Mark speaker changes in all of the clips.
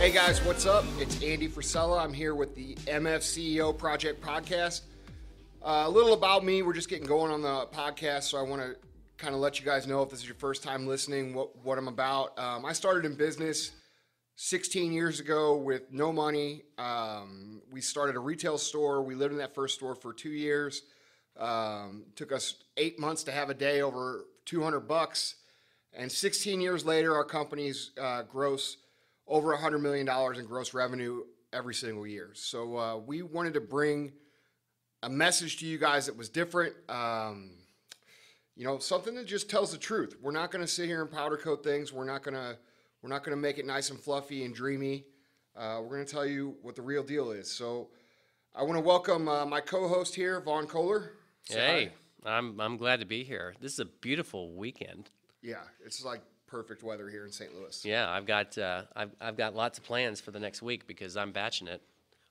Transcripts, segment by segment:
Speaker 1: Hey guys, what's up? It's Andy Frisella. I'm here with the MFCEO Project podcast. A little about me. We're just getting going on the podcast, so I want to kind of let you guys know if this is your first time listening, what I'm about. I started in business 16 years ago with no money. We started a retail store. We lived in that first store for 2 years. Took us 8 months to have a day over $200. And 16 years later, our company's gross over $100 million in gross revenue every single year. So we wanted to bring a message to you guys that was different. Something that just tells the truth. We're not going to sit here and powder coat things. We're not going to make it nice and fluffy and dreamy. We're going to tell you what the real deal is. So I want to welcome my co-host here, Vaughn Kohler.
Speaker 2: Hey, I'm glad to be here. This is a beautiful weekend.
Speaker 1: Yeah, it's like perfect weather here in St. Louis.
Speaker 2: Yeah, I've got lots of plans for the next week because I'm batching it.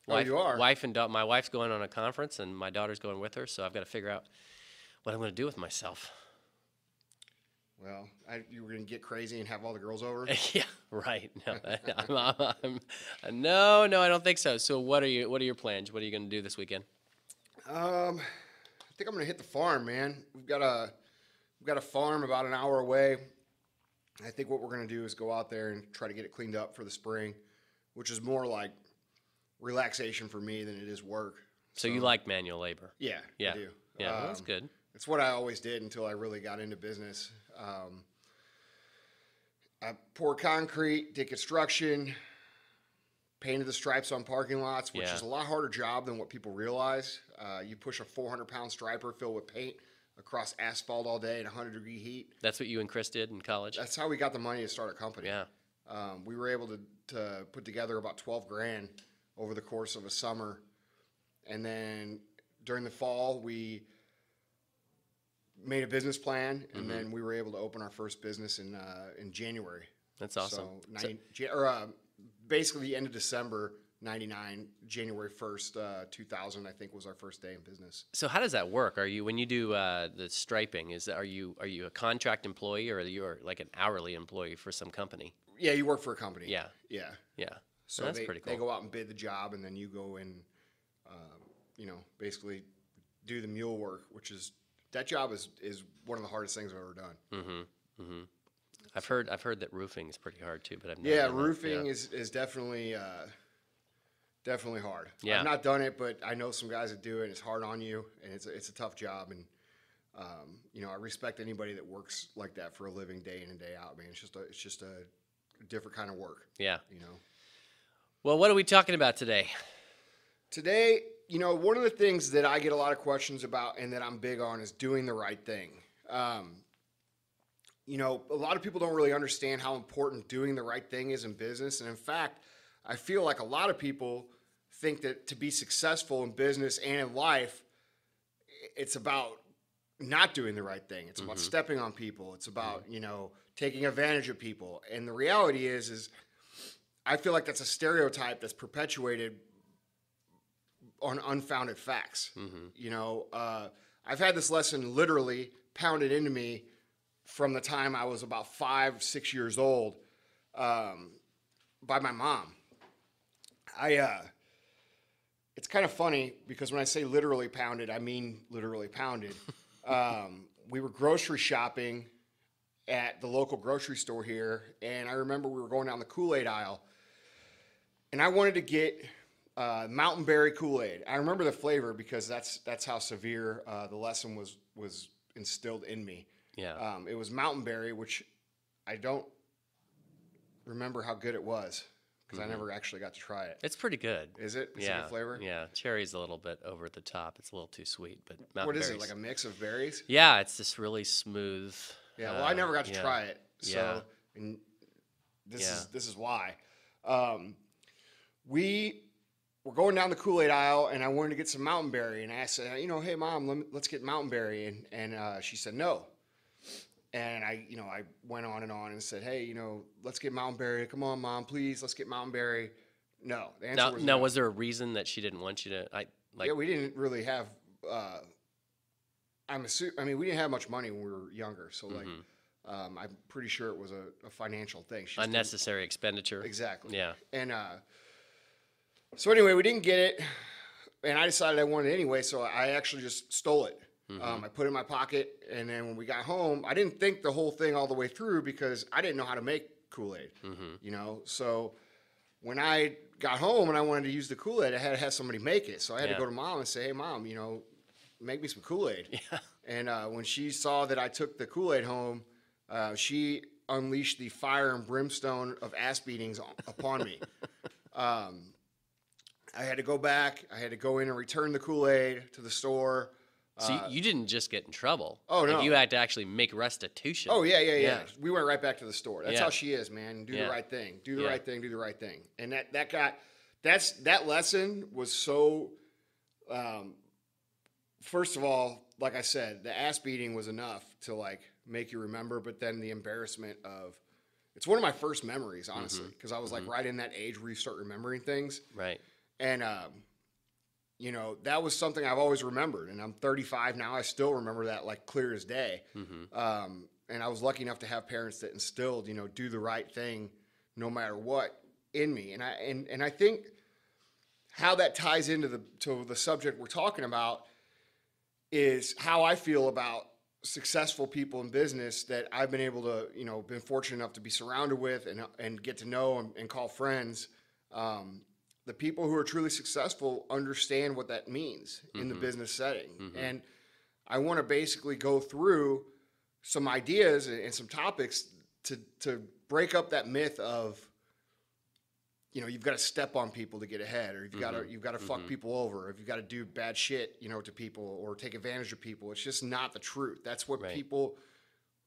Speaker 1: You are?
Speaker 2: My wife's going on a conference and my daughter's going with her, so I've got to figure out what I'm going to do with myself.
Speaker 1: Well, you were going to get crazy and have all the girls over?
Speaker 2: Yeah, right. No, I don't think so. So what are your plans? What are you going to do this weekend?
Speaker 1: I think I'm going to hit the farm, man. We've got a farm about an hour away. I think what we're going to do is go out there and try to get it cleaned up for the spring, which is more like relaxation for me than it is work.
Speaker 2: So you like manual labor?
Speaker 1: Yeah, I do.
Speaker 2: Yeah, well, that's good.
Speaker 1: It's what I always did until I really got into business. I poured concrete, did construction, painted the stripes on parking lots, which is a lot harder job than what people realize. You push a 400-pound striper filled with paint across asphalt all day in 100-degree heat.
Speaker 2: That's what you and Chris did in college?
Speaker 1: That's how we got the money to start a company.
Speaker 2: Yeah.
Speaker 1: We were able to put together about $12,000 over the course of a summer. And then during the fall, we made a business plan, and then we were able to open our first business in January.
Speaker 2: That's awesome.
Speaker 1: Basically the end of December 99, January 1st, 2000, I think was our first day in business.
Speaker 2: So how does that work? When you do the striping, are you a contract employee or you're like an hourly employee for some company?
Speaker 1: Yeah, you work for a company.
Speaker 2: Yeah.
Speaker 1: So
Speaker 2: that's pretty cool.
Speaker 1: They go out and bid the job, and then you go in, basically do the mule work, that job is one of the hardest things I've ever done.
Speaker 2: I've heard that roofing is pretty hard too, but I've never done
Speaker 1: roofing
Speaker 2: that.
Speaker 1: is definitely hard.
Speaker 2: Yeah.
Speaker 1: I've not done it, but I know some guys that do it. And it's hard on you, and it's a tough job. And I respect anybody that works like that for a living, day in and day out. Man, it's just a different kind of work.
Speaker 2: Yeah. Well, what are we talking about today?
Speaker 1: Today, one of the things that I get a lot of questions about and that I'm big on is doing the right thing. A lot of people don't really understand how important doing the right thing is in business. And in fact, I feel like a lot of people think that to be successful in business and in life, it's about not doing the right thing. It's about stepping on people. It's about, taking advantage of people. And the reality is I feel like that's a stereotype that's perpetuated on unfounded facts. I've had this lesson literally pounded into me from the time I was about 5-6 years old by my mom. It's kind of funny because when I say literally pounded, I mean literally pounded. We were grocery shopping at the local grocery store here, and I remember we were going down the Kool-Aid aisle, and I wanted to get Mountain Berry Kool-Aid. I remember the flavor because that's how severe the lesson was instilled in me.
Speaker 2: Yeah.
Speaker 1: It was Mountain Berry, which I don't remember how good it was because I never actually got to try it.
Speaker 2: It's pretty good.
Speaker 1: Is it? Is it a good flavor?
Speaker 2: Yeah. Cherry's a little bit over the top. It's a little too sweet, but Mountain
Speaker 1: What is
Speaker 2: Berry's,
Speaker 1: it, like a mix of berries?
Speaker 2: Yeah, it's just really smooth.
Speaker 1: Yeah, well, I never got to try it. So, and this is why. We were going down the Kool-Aid aisle, and I wanted to get some Mountain Berry, and I said, hey, Mom, let's get Mountain Berry, and she said no. And I went on and said, hey, let's get Mountain Berry. Come on, Mom, please, let's get Mountain Berry. No, the answer was no.
Speaker 2: Was there a reason that she didn't want you to?
Speaker 1: Yeah, we didn't really have. We didn't have much money when we were younger, so I'm pretty sure it was a financial thing. She just
Speaker 2: Unnecessary expenditure.
Speaker 1: Exactly.
Speaker 2: Yeah.
Speaker 1: And so anyway, we didn't get it, and I decided I wanted it anyway, so I actually just stole it. I put it in my pocket, and then when we got home, I didn't think the whole thing all the way through because I didn't know how to make Kool-Aid, you know? So when I got home and I wanted to use the Kool-Aid, I had to have somebody make it. So I had to go to Mom and say, hey, Mom, you know, make me some Kool-Aid.
Speaker 2: Yeah.
Speaker 1: And when she saw that I took the Kool-Aid home, she unleashed the fire and brimstone of ass beatings upon me. I had to go back. I had to go in and return the Kool-Aid to the store.
Speaker 2: So you didn't just get in trouble.
Speaker 1: Oh, no.
Speaker 2: Like, you had to actually make restitution.
Speaker 1: Oh, yeah. We went right back to the store. That's
Speaker 2: Yeah.
Speaker 1: how she is, man. Do the right thing. Do the
Speaker 2: Yeah.
Speaker 1: right thing. Do the right thing. And that lesson was so, first of all, like I said, the ass beating was enough to like make you remember, but then the embarrassment of, it's one of my first memories, honestly, because I was like right in that age where you start remembering things.
Speaker 2: Right.
Speaker 1: And, you know, that was something I've always remembered, and I'm 35 now. I still remember that like clear as day. And I was lucky enough to have parents that instilled, you know, do the right thing no matter what in me. And I think how that ties into the subject we're talking about is how I feel about successful people in business that I've been able to, you know, been fortunate enough to be surrounded with and get to know and call friends. The people who are truly successful understand what that means in the business setting. And I want to basically go through some ideas and some topics to break up that myth of, you know, you've got to step on people to get ahead, or you've got to fuck people over, or if you've got to do bad shit, you know, to people or take advantage of people. It's just not the truth. That's what people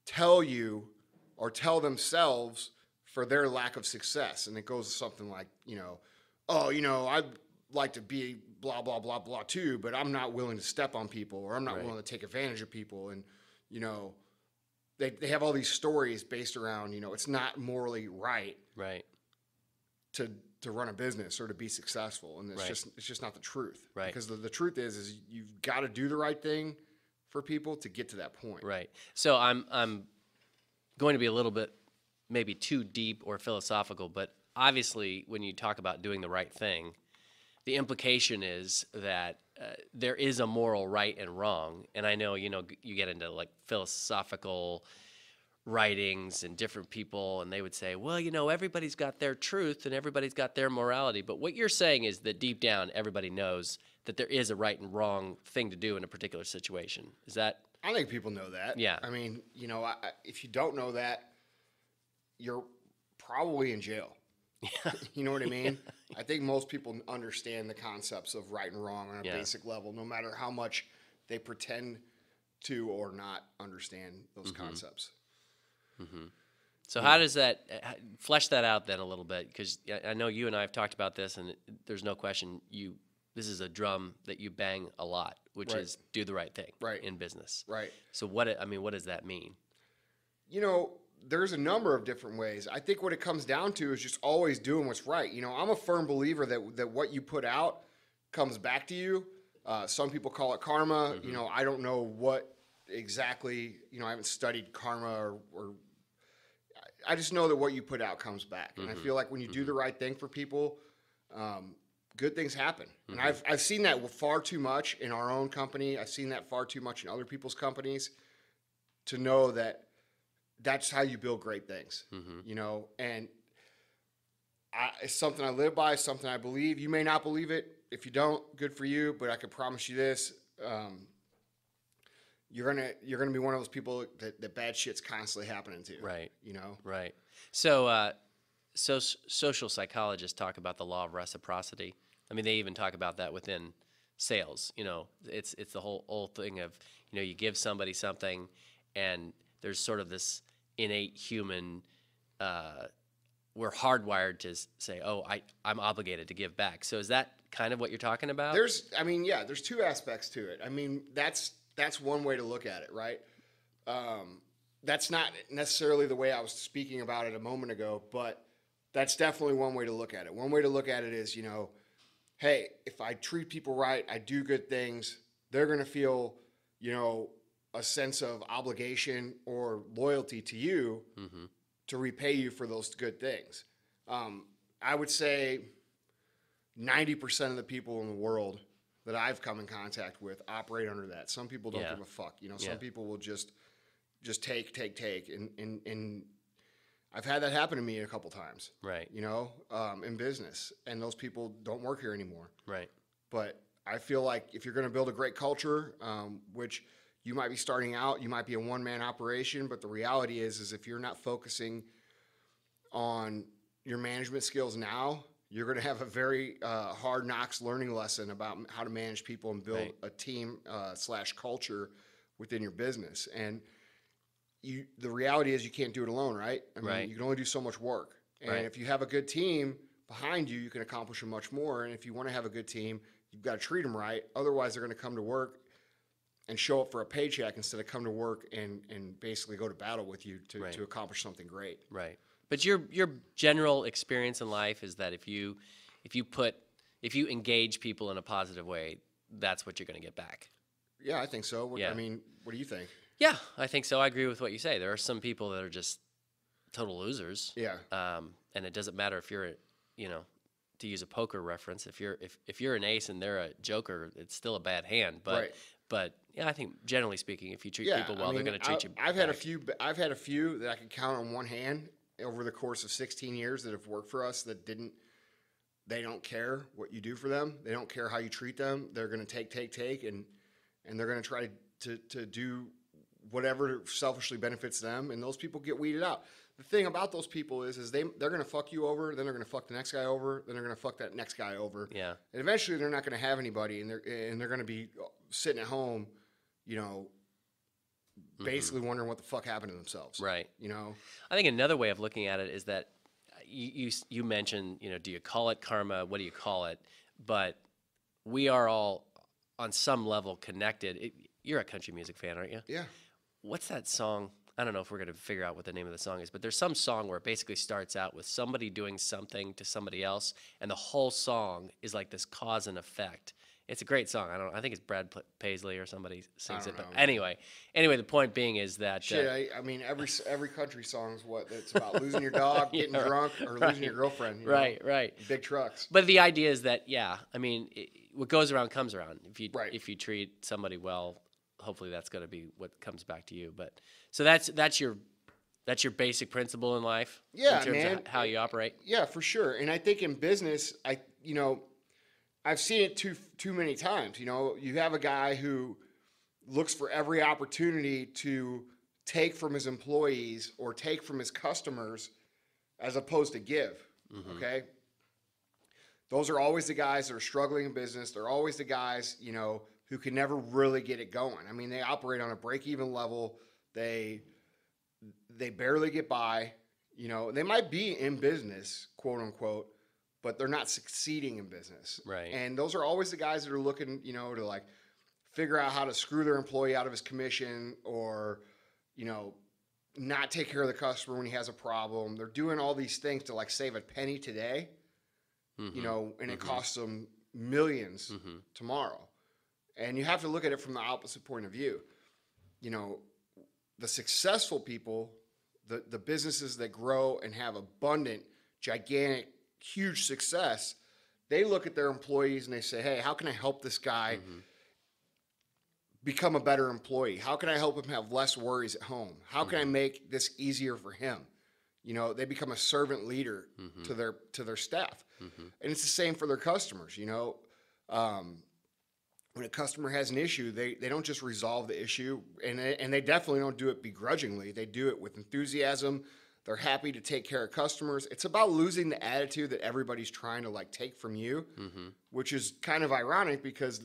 Speaker 1: tell you or tell themselves for their lack of success. And it goes something like, you know, oh, you know, I'd like to be blah, blah, blah, blah too, but I'm not willing to step on people, or I'm not willing to take advantage of people. And, you know, they have all these stories based around, you know, it's not morally right to run a business or to be successful. And it's just not the truth.
Speaker 2: Right.
Speaker 1: Because the truth is you've got to do the right thing for people to get to that point.
Speaker 2: Right. So I'm going to be a little bit maybe too deep or philosophical, but obviously, when you talk about doing the right thing, the implication is that there is a moral right and wrong. And I know, you know, you get into like philosophical writings and different people, and they would say, well, you know, everybody's got their truth and everybody's got their morality. But what you're saying is that deep down, everybody knows that there is a right and wrong thing to do in a particular situation. Is that?
Speaker 1: I think people know that.
Speaker 2: Yeah.
Speaker 1: I mean, you know, if you don't know that, you're probably in jail. You know what I mean? I think most people understand the concepts of right and wrong on a basic level, no matter how much they pretend to or not understand those concepts.
Speaker 2: So how does that flesh that out then a little bit? Because I know you and I have talked about this, and there's no question this is a drum that you bang a lot, which is do the right thing in business. Right. So what does that mean?
Speaker 1: You know, there's a number of different ways. I think what it comes down to is just always doing what's right. You know, I'm a firm believer that what you put out comes back to you. Some people call it karma. You know, I don't know what exactly, you know, I haven't studied karma or I just know that what you put out comes back. And I feel like when you do the right thing for people, good things happen. And I've seen that far too much in our own company. I've seen that far too much in other people's companies to know that that's how you build great things, you know, and it's something I live by, something I believe. You may not believe it. If you don't, good for you, but I can promise you this, you're gonna be one of those people that bad shit's constantly happening to.
Speaker 2: Right.
Speaker 1: You know?
Speaker 2: Right. So, social psychologists talk about the law of reciprocity. I mean, they even talk about that within sales. You know, it's the whole thing of, you know, you give somebody something and there's sort of this innate human, we're hardwired to say, oh, I'm obligated to give back. So is that kind of what you're talking about?
Speaker 1: There's two aspects to it. I mean, that's one way to look at it, right? That's not necessarily the way I was speaking about it a moment ago, but that's definitely one way to look at it. One way to look at it is, you know, hey, if I treat people right, I do good things, they're going to feel, you know, a sense of obligation or loyalty to you to repay you for those good things. I would say 90% of the people in the world that I've come in contact with operate under that. Some people don't give a fuck. You know, some people will just take, and I've had that happen to me a couple times.
Speaker 2: Right.
Speaker 1: You know, in business, and those people don't work here anymore.
Speaker 2: Right.
Speaker 1: But I feel like if you're going to build a great culture, which you might be starting out, you might be a one-man operation, but the reality is if you're not focusing on your management skills now, you're going to have a very hard knocks learning lesson about how to manage people and build a team / culture within your business. And the reality is you can't do it alone, right? I mean, you can only do so much work. And if you have a good team behind you, you can accomplish much more. And if you want to have a good team, you've got to treat them right. Otherwise, they're going to come to work and show up for a paycheck instead of come to work and basically go to battle with you to accomplish something great.
Speaker 2: Right. But your general experience in life is that if you engage people in a positive way, that's what you're going to get back.
Speaker 1: Yeah, I think so. I mean, what do you think?
Speaker 2: Yeah, I think so. I agree with what you say. There are some people that are just total losers. Yeah. And it doesn't matter if you're, to use a poker reference, if you're an ace and they're a joker, it's still a bad hand. But yeah, I think generally speaking, if you treat people well, they're going to treat you.
Speaker 1: I've had a few that I can count on one hand over the course of 16 years that have worked for us that they don't care what you do for them. They don't care how you treat them. They're going to take, and they're going to try to do whatever selfishly benefits them, and those people get weeded out. The thing about those people is they're going to fuck you over, then they're going to fuck the next guy over, then they're going to fuck that next guy over. Yeah. And eventually they're not going to have anybody, and they're going to be sitting at home, basically wondering what the fuck happened to themselves. Right.
Speaker 2: I think another way of looking at it is that you mentioned, do you call it karma? What do you call it? But we are all on some level connected. You're a country music fan, aren't you? Yeah. What's that song? I don't know if we're going to figure out what the name of the song is, but there's some song where it basically starts out with somebody doing something to somebody else, and the whole song is like this cause and effect. It's a great song. I think it's Brad Paisley or somebody sings it. But anyway, the point being is that
Speaker 1: I mean, every country song's it's about losing your dog, getting drunk, or losing your girlfriend.
Speaker 2: Right.
Speaker 1: Big trucks.
Speaker 2: But the idea is that what goes around comes around. If you treat somebody well, hopefully that's going to be what comes back to you. But so that's your basic principle in life.
Speaker 1: Yeah,
Speaker 2: in terms of how you operate.
Speaker 1: Yeah, for sure. And I think in business, I've seen it too many times. You have a guy who looks for every opportunity to take from his employees or take from his customers as opposed to give. Mm-hmm. Okay? Those are always the guys that are struggling in business. They're always the guys, who can never really get it going. I mean, they operate on a break-even level. They barely get by. They might be in business, quote unquote, but they're not succeeding in business. Right. And those are always the guys that are looking, to like figure out how to screw their employee out of his commission or, not take care of the customer when he has a problem. They're doing all these things to like save a penny today, and it costs them millions tomorrow. And you have to look at it from the opposite point of view. The successful people, the businesses that grow and have abundant, gigantic, huge success, they look at their employees and they say, hey, how can I help this guy become a better employee? How can I help him have less worries at home? How can I make this easier for him? They become a servant leader to their staff. And it's the same for their customers. When a customer has an issue, they don't just resolve the issue, and they definitely don't do it begrudgingly. They do it with enthusiasm. They're happy to take care of customers. It's about losing the attitude that everybody's trying to like take from you, which is kind of ironic because,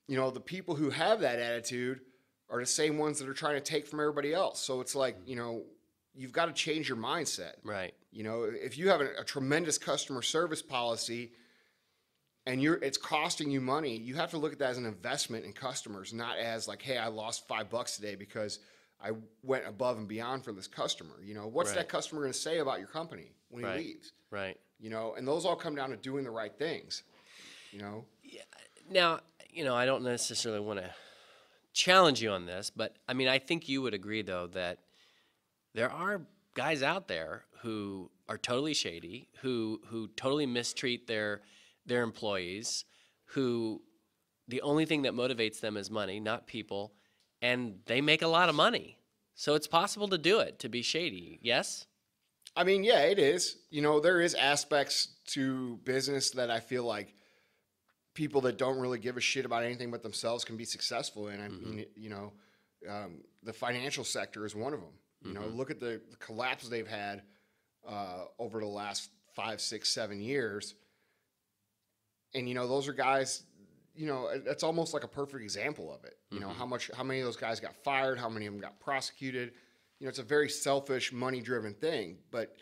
Speaker 1: the people who have that attitude are the same ones that are trying to take from everybody else. So it's like, you've got to change your mindset. Right. If you have a tremendous customer service policy and it's costing you money, you have to look at that as an investment in customers, not as like, hey, I lost $5 today because I went above and beyond for this customer. What's that customer going to say about your company when he leaves? Right. And those all come down to doing the right things. Yeah.
Speaker 2: Now, I don't necessarily want to challenge you on this, but I mean, I think you would agree though that there are guys out there who are totally shady, who totally mistreat their employees, who the only thing that motivates them is money, not people, and they make a lot of money. So it's possible to do it, to be shady. Yes?
Speaker 1: I mean, yeah, it is. You know, there is aspects to business that I feel like people that don't really give a shit about anything but themselves can be successful in. I mean, you know, the financial sector is one of them. You know, look at the collapse they've had over the last 5, 6, 7 years. And, you know, those are guys, you know, that's almost like a perfect example of it. You know, how many of those guys got fired, how many of them got prosecuted. You know, it's a very selfish, money-driven thing. But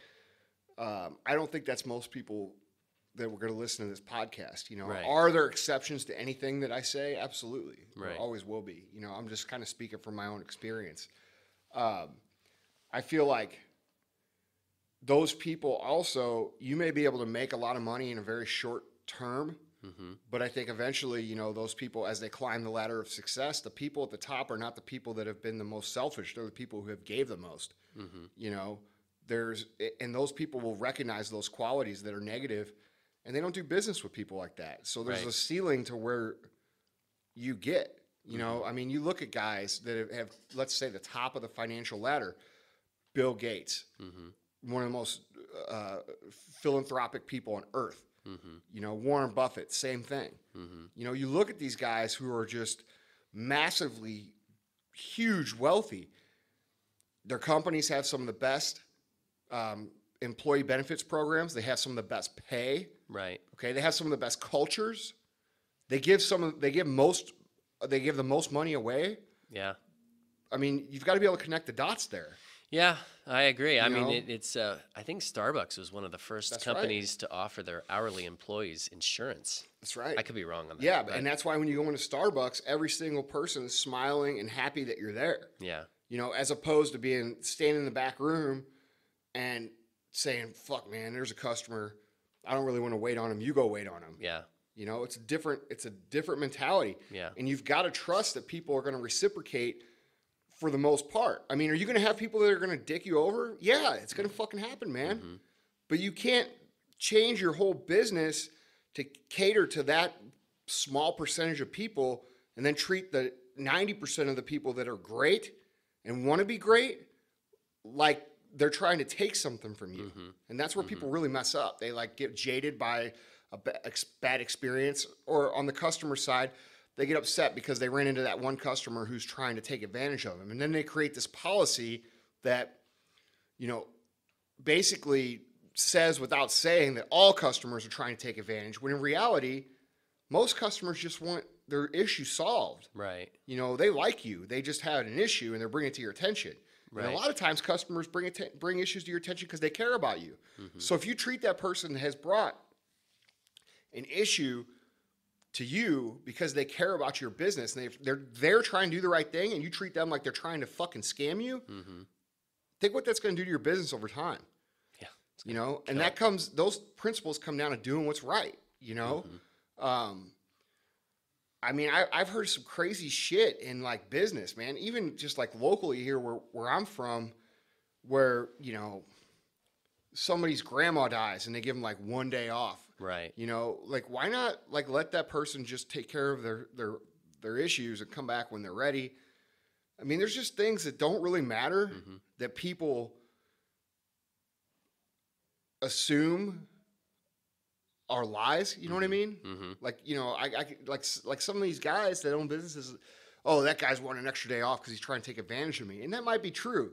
Speaker 1: I don't think that's most people that we're going to listen to this podcast. You know, are there exceptions to anything that I say? Absolutely. There always will be. You know, I'm just kind of speaking from my own experience. I feel like those people also, you may be able to make a lot of money in a very short term, but I think eventually, you know, those people, as they climb the ladder of success, the people at the top are not the people that have been the most selfish. They're the people who have gave the most. You know, and those people will recognize those qualities that are negative, and they don't do business with people like that. So there's a ceiling to where you get. You know, I mean, you look at guys that have, let's say, the top of the financial ladder. Bill Gates, one of the most philanthropic people on earth. You know, Warren Buffett, same thing. You know, you look at these guys who are just massively huge wealthy. Their companies have some of the best employee benefits programs. They have some of the best pay.
Speaker 2: Right.
Speaker 1: Okay. They have some of the best cultures. They give the most money away.
Speaker 2: Yeah.
Speaker 1: I mean, you've got to be able to connect the dots there.
Speaker 2: Yeah, I agree. I mean, it's I think Starbucks was one of the first companies to offer their hourly employees insurance.
Speaker 1: That's right.
Speaker 2: I could be wrong on that.
Speaker 1: Yeah, and that's why when you go into Starbucks, every single person is smiling and happy that you're there.
Speaker 2: Yeah.
Speaker 1: You know, as opposed to standing in the back room and saying, "Fuck, man, there's a customer. I don't really want to wait on him. You go wait on him."
Speaker 2: Yeah.
Speaker 1: You know, it's a different mentality.
Speaker 2: Yeah.
Speaker 1: And you've got to trust that people are going to reciprocate. For the most part. I mean, are you going to have people that are going to dick you over? Yeah, it's going to fucking happen, man. But you can't change your whole business to cater to that small percentage of people and then treat the 90% of the people that are great and want to be great like they're trying to take something from you. And that's where people really mess up. They like get jaded by a bad experience, or on the customer side, they get upset because they ran into that one customer who's trying to take advantage of them. And then they create this policy that, you know, basically says without saying that all customers are trying to take advantage, when in reality, most customers just want their issue solved.
Speaker 2: Right.
Speaker 1: You know, they like you. They just had an issue and they're bringing it to your attention. Right. And a lot of times customers bring issues to your attention because they care about you. So if you treat that person that has brought an issue to you because they care about your business and they're trying to do the right thing, and you treat them like they're trying to fucking scam you, think what that's going to do to your business over time.
Speaker 2: Yeah.
Speaker 1: You know, and those principles come down to doing what's right, you know? I mean, I've heard some crazy shit in like business, man, even just like locally here where I'm from, where, you know, somebody's grandma dies and they give them like one day off.
Speaker 2: Right.
Speaker 1: You know, like why not like let that person just take care of their issues and come back when they're ready? I mean, there's just things that don't really matter that people assume are lies. You know what I mean? Like, you know, I like some of these guys that own businesses. Oh, that guy's wanting an extra day off because he's trying to take advantage of me, and that might be true.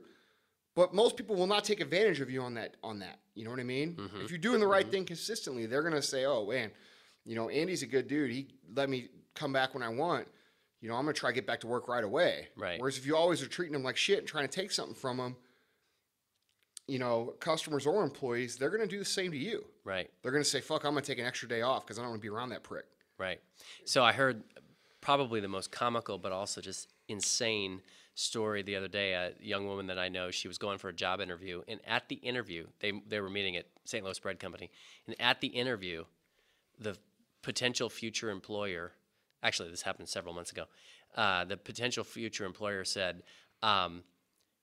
Speaker 1: But most people will not take advantage of you on that. You know what I mean? If you're doing the right thing consistently, they're going to say, oh, man, you know, Andy's a good dude. He let me come back when I want. You know, I'm going to try to get back to work right away.
Speaker 2: Right.
Speaker 1: Whereas if you always are treating them like shit and trying to take something from them, you know, customers or employees, they're going to do the same to you.
Speaker 2: Right.
Speaker 1: They're going to say, fuck, I'm going to take an extra day off because I don't want to be around that prick.
Speaker 2: Right. So I heard probably the most comical but also just insane story the other day. A young woman that I know, she was going for a job interview, and at the interview, they were meeting at St. Louis Bread Company, and at the interview, the potential future employer, actually this happened several months ago, the potential future employer said,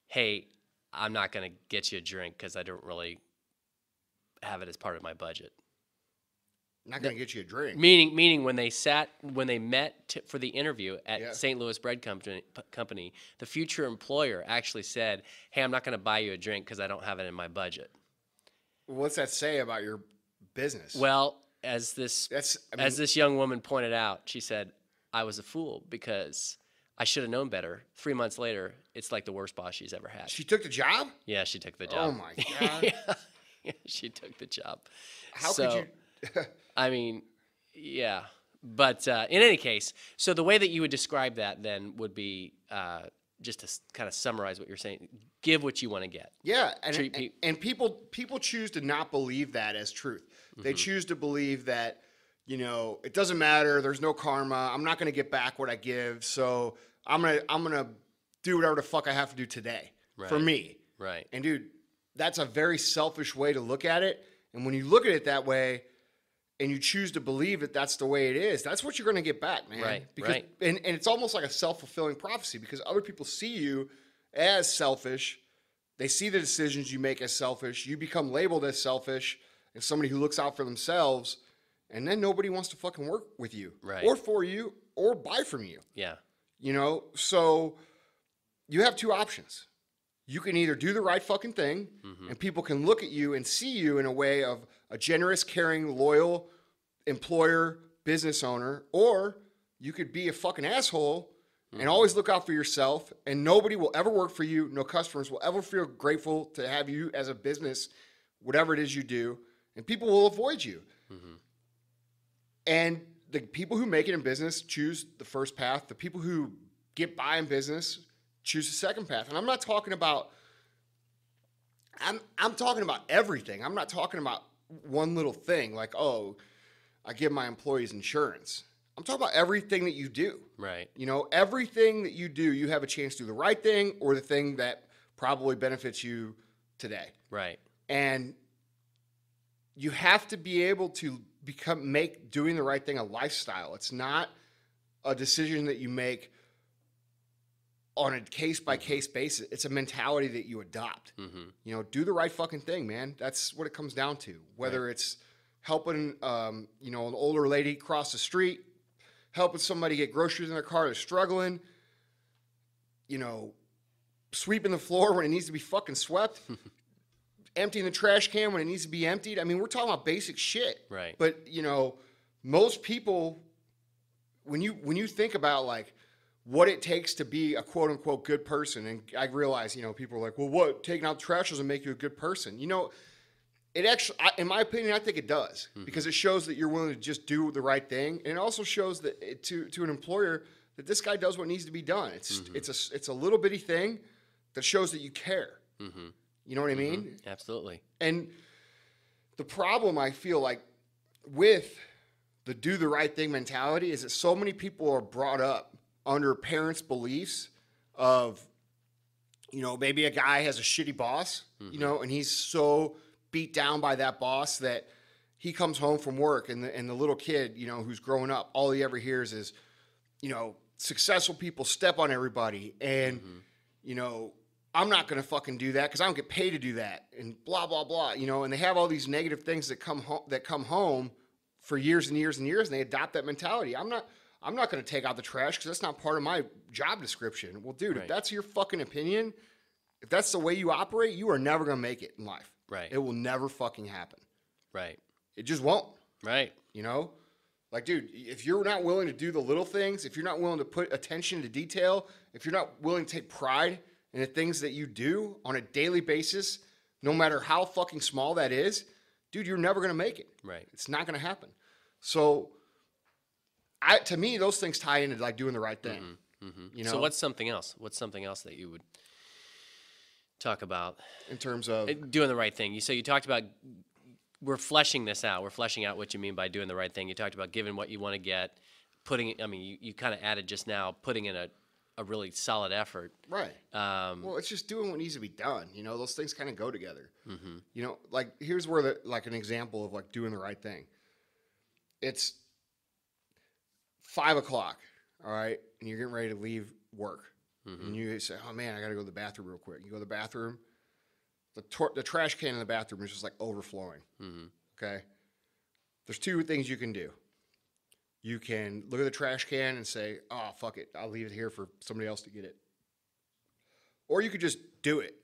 Speaker 2: hey, I'm not going to get you a drink because I don't really have it as part of my budget.
Speaker 1: Not going to get you a drink.
Speaker 2: Meaning when they met for the interview at St. Louis Bread Company, the future employer actually said, hey, I'm not going to buy you a drink because I don't have it in my budget.
Speaker 1: What's that say about your business?
Speaker 2: Well, as this young woman pointed out, she said, I was a fool because I should have known better. 3 months later, it's like the worst boss she's ever had.
Speaker 1: She took the job?
Speaker 2: Yeah, she took the job.
Speaker 1: Oh, my God.
Speaker 2: Yeah, she took the job.
Speaker 1: How could you...
Speaker 2: I mean, yeah. But in any case, so the way that you would describe that then would be just to kind of summarize what you're saying. Give what you want to get.
Speaker 1: Yeah, and people choose to not believe that as truth. They choose to believe that, it doesn't matter. There's no karma. I'm not going to get back what I give, so I'm gonna do whatever the fuck I have to do today for me.
Speaker 2: Right.
Speaker 1: And dude, that's a very selfish way to look at it. And when you look at it that way, and you choose to believe that that's the way it is, that's what you're going to get back, man.
Speaker 2: Right,
Speaker 1: because,
Speaker 2: right.
Speaker 1: And it's almost like a self-fulfilling prophecy because other people see you as selfish. They see the decisions you make as selfish. You become labeled as selfish and somebody who looks out for themselves, and then nobody wants to fucking work with you or for you or buy from you.
Speaker 2: Yeah.
Speaker 1: So you have two options. You can either do the right fucking thing, and people can look at you and see you in a way of a generous, caring, loyal employer, business owner, or you could be a fucking asshole and always look out for yourself, and nobody will ever work for you. No customers will ever feel grateful to have you as a business, whatever it is you do, and people will avoid you. And the people who make it in business choose the first path. The people who get by in business choose the second path. And I'm not talking about, I'm talking about everything. I'm not talking about one little thing like, oh, I give my employees insurance. I'm talking about everything that you do.
Speaker 2: Right.
Speaker 1: Everything that you do, you have a chance to do the right thing or the thing that probably benefits you today.
Speaker 2: Right.
Speaker 1: And you have to be able to make doing the right thing a lifestyle. It's not a decision that you make on a case-by-case basis. It's a mentality that you adopt. Do the right fucking thing, man. That's what it comes down to. Whether it's helping, an older lady cross the street, helping somebody get groceries in their car, they're struggling, sweeping the floor when it needs to be fucking swept, emptying the trash can when it needs to be emptied. I mean, we're talking about basic shit.
Speaker 2: Right.
Speaker 1: But, most people, when you think about, like, what it takes to be a quote-unquote good person, and I realize, people are like, well, what, taking out trash doesn't make you a good person. It actually, in my opinion, I think it does, because it shows that you're willing to just do the right thing, and it also shows that to an employer that this guy does what needs to be done. It's a little bitty thing that shows that you care. You know what I mean?
Speaker 2: Absolutely.
Speaker 1: And the problem I feel like with the do the right thing mentality is that so many people are brought up under parents' beliefs of, maybe a guy has a shitty boss, and he's so beat down by that boss that he comes home from work and the little kid, who's growing up, all he ever hears is, successful people step on everybody. And, I'm not going to fucking do that because I don't get paid to do that, and blah, blah, blah, and they have all these negative things that come home for years and years and years, and they adopt that mentality. I'm not going to take out the trash because that's not part of my job description. Well, dude, if that's your fucking opinion, if that's the way you operate, you are never going to make it in life.
Speaker 2: Right.
Speaker 1: It will never fucking happen.
Speaker 2: Right.
Speaker 1: It just won't.
Speaker 2: Right.
Speaker 1: Like, dude, if you're not willing to do the little things, if you're not willing to put attention to detail, if you're not willing to take pride in the things that you do on a daily basis, no matter how fucking small that is, dude, you're never going to make it.
Speaker 2: Right.
Speaker 1: It's not going to happen. So, to me, those things tie into like doing the right thing.
Speaker 2: So what's something else? What's something else that you would talk about
Speaker 1: in terms of
Speaker 2: doing the right thing? You talked about we're fleshing this out. We're fleshing out what you mean by doing the right thing. You talked about giving what you want to get, you kind of added just now, putting in a really solid effort.
Speaker 1: Right. Well, it's just doing what needs to be done. Those things kind of go together. Like here's where an example of like doing the right thing. It's 5:00. all right, and you're getting ready to leave work, and you say, oh man, I got to go to the bathroom real quick. You go to the bathroom, the trash can in the bathroom is just like overflowing. Okay, there's two things you can do. You can look at the trash can and say, oh, fuck it, I'll leave it here for somebody else to get it. Or you could just do it,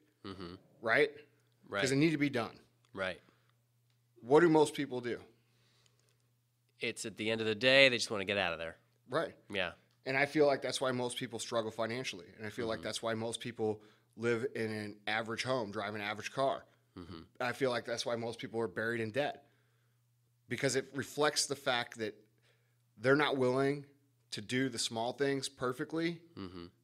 Speaker 1: right? Because it needs to be done.
Speaker 2: Right.
Speaker 1: What do most people do?
Speaker 2: It's at the end of the day, they just want to get out of there.
Speaker 1: Right.
Speaker 2: Yeah.
Speaker 1: And I feel like that's why most people struggle financially. And I feel like that's why most people live in an average home, drive an average car. I feel like that's why most people are buried in debt. Because it reflects the fact that they're not willing to do the small things perfectly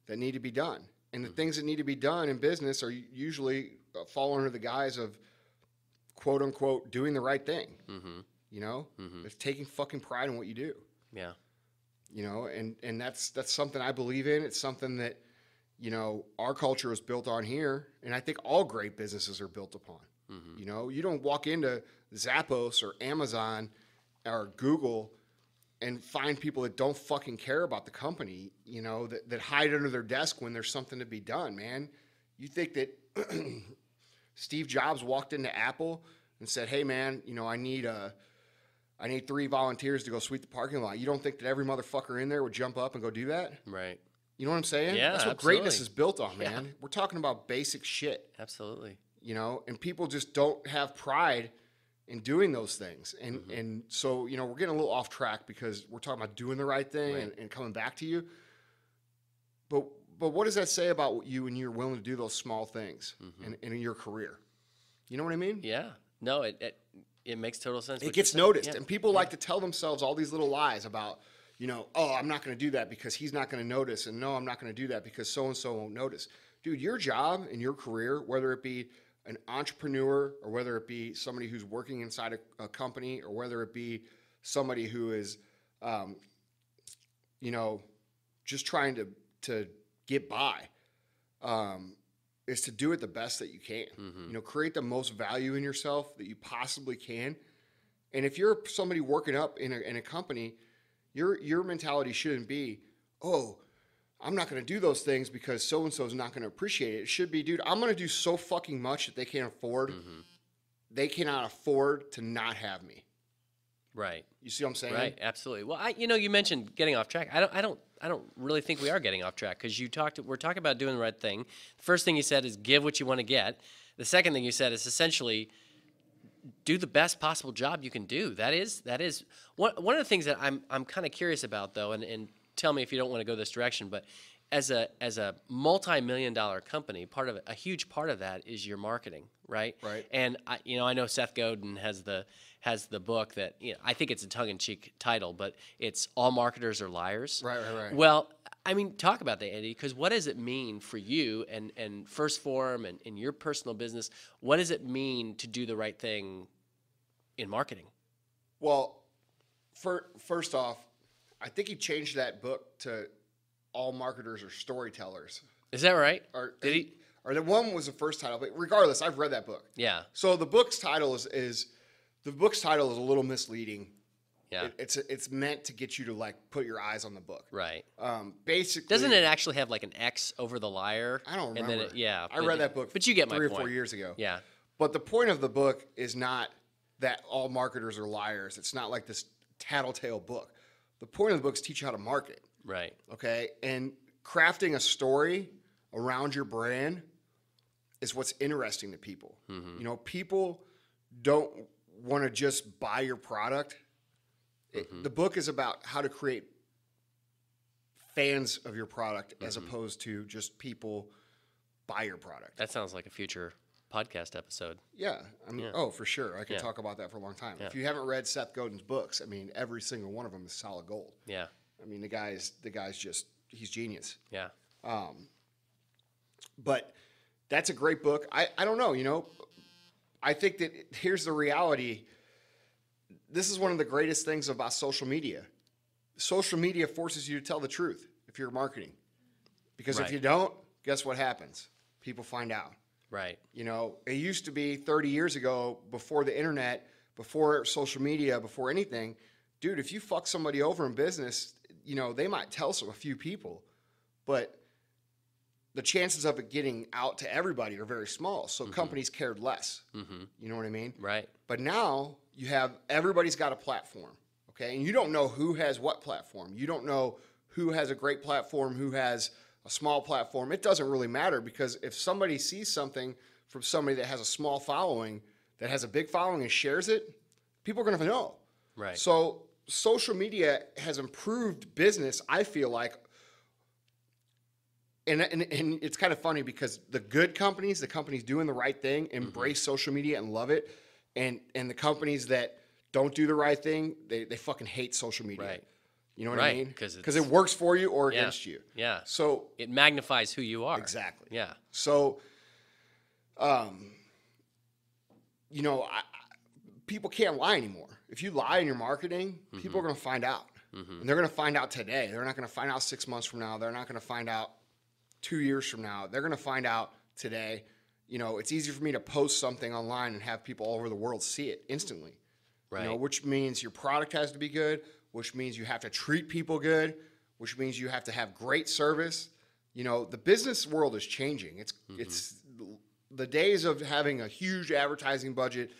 Speaker 1: that need to be done. And the things that need to be done in business are usually fall under the guise of, quote unquote, doing the right thing. You know, it's taking fucking pride in what you do.
Speaker 2: Yeah.
Speaker 1: You know, and that's something I believe in. It's something that, you know, our culture is built on here, and I think all great businesses are built upon. You know, you don't walk into Zappos or Amazon or Google and find people that don't fucking care about the company, you know, that hide under their desk when there's something to be done, man. You think that Steve Jobs walked into Apple and said, hey, man, you know, I need 3 volunteers to go sweep the parking lot. You don't think that every motherfucker in there would jump up and go do that?
Speaker 2: Right.
Speaker 1: You know what I'm saying?
Speaker 2: Yeah,
Speaker 1: that's what
Speaker 2: absolutely.
Speaker 1: greatness is built on, man. We're talking about basic shit.
Speaker 2: Absolutely.
Speaker 1: You know, and people just don't have pride in doing those things. And so, you know, we're getting a little off track because we're talking about doing the right thing and coming back to you. But what does that say about you when you're willing to do those small things in your career? You know what I mean?
Speaker 2: Yeah. No, it makes total sense.
Speaker 1: It gets noticed. And people like to tell themselves all these little lies about, you know, oh, I'm not going to do that because he's not going to notice. And no, I'm not going to do that because so-and-so won't notice. Dude, your job and your career, whether it be an entrepreneur or whether it be somebody who's working inside a company or whether it be somebody who is, you know, just trying to get by, is to do it the best that you can. You know, create the most value in yourself that you possibly can. And if you're somebody working up in a company, your mentality shouldn't be, oh, I'm not going to do those things because so-and-so is not going to appreciate it. It should be, dude, I'm going to do so fucking much that they can't afford. They cannot afford to not have me.
Speaker 2: Right.
Speaker 1: You see what I'm saying?
Speaker 2: Right. Absolutely. Well, you mentioned getting off track. I don't really think we are getting off track because we're talking about doing the right thing. The first thing you said is give what you want to get. The second thing you said is essentially do the best possible job you can do. That is one of the things that I'm kind of curious about though, and tell me if you don't want to go this direction, but as a multi-million-dollar company, a huge part of that is your marketing, right?
Speaker 1: Right.
Speaker 2: And I know Seth Godin has the book that, you know, I think it's a tongue-in-cheek title, but it's All Marketers Are Liars.
Speaker 1: Right.
Speaker 2: Well, I mean, talk about that, Andy, because what does it mean for you and First Phorm and in your personal business? What does it mean to do the right thing in marketing?
Speaker 1: Well, first off, I think he changed that book to All Marketers Are Storytellers.
Speaker 2: Is that right?
Speaker 1: Or
Speaker 2: Did he?
Speaker 1: Or the one was the first title, but regardless, I've read that book.
Speaker 2: Yeah.
Speaker 1: So the book's title is a little misleading.
Speaker 2: Yeah.
Speaker 1: It's meant to get you to like put your eyes on the book.
Speaker 2: Right.
Speaker 1: Basically,
Speaker 2: doesn't it actually have like an X over the liar?
Speaker 1: I don't remember.
Speaker 2: And then yeah.
Speaker 1: I read that book.
Speaker 2: But you get my
Speaker 1: 3
Speaker 2: point.
Speaker 1: or 4 years ago.
Speaker 2: Yeah.
Speaker 1: But the point of the book is not that all marketers are liars. It's not like this tattletale book. The point of the book is teach you how to market.
Speaker 2: Right.
Speaker 1: Okay. And crafting a story around your brand is what's interesting to people. You know, people don't want to just buy your product. The book is about how to create fans of your product as opposed to just people buy your product.
Speaker 2: That sounds like a future podcast episode.
Speaker 1: Yeah. I mean, oh, for sure. I could talk about that for a long time.
Speaker 2: Yeah.
Speaker 1: If you haven't read Seth Godin's books, I mean, every single one of them is solid gold.
Speaker 2: Yeah.
Speaker 1: I mean, the guy's just, he's genius.
Speaker 2: Yeah.
Speaker 1: But that's a great book. I don't know, you know, I think that here's the reality. This is one of the greatest things about social media. Social media forces you to tell the truth if you're marketing. Because if you don't, guess what happens? People find out.
Speaker 2: Right.
Speaker 1: You know, it used to be 30 years ago, before the internet, before social media, before anything, dude, if you fuck somebody over in business, you know, they might tell a few people, but the chances of it getting out to everybody are very small. So companies cared less. You know what I mean?
Speaker 2: Right.
Speaker 1: But now you have, everybody's got a platform, okay? And you don't know who has what platform. You don't know who has a great platform, who has a small platform. It doesn't really matter, because if somebody sees something from somebody that has a small following, that has a big following and shares it, people are going to know.
Speaker 2: Right.
Speaker 1: So social media has improved business, I feel like. And it's kind of funny, because the good companies, the companies doing the right thing, embrace social media and love it. And the companies that don't do the right thing, they fucking hate social media.
Speaker 2: Right.
Speaker 1: You know what I mean?
Speaker 2: Because
Speaker 1: it works for you or against you.
Speaker 2: Yeah.
Speaker 1: So
Speaker 2: it magnifies who you are.
Speaker 1: Exactly.
Speaker 2: Yeah.
Speaker 1: So, you know, people can't lie anymore. If you lie in your marketing, people are going to find out. And they're going to find out today. They're not going to find out 6 months from now. They're not going to find out 2 years from now. They're going to find out today. You know, it's easy for me to post something online and have people all over the world see it instantly.
Speaker 2: Right.
Speaker 1: You know, which means your product has to be good, which means you have to treat people good, which means you have to have great service. You know, the business world is changing. It's the days of having a huge advertising budget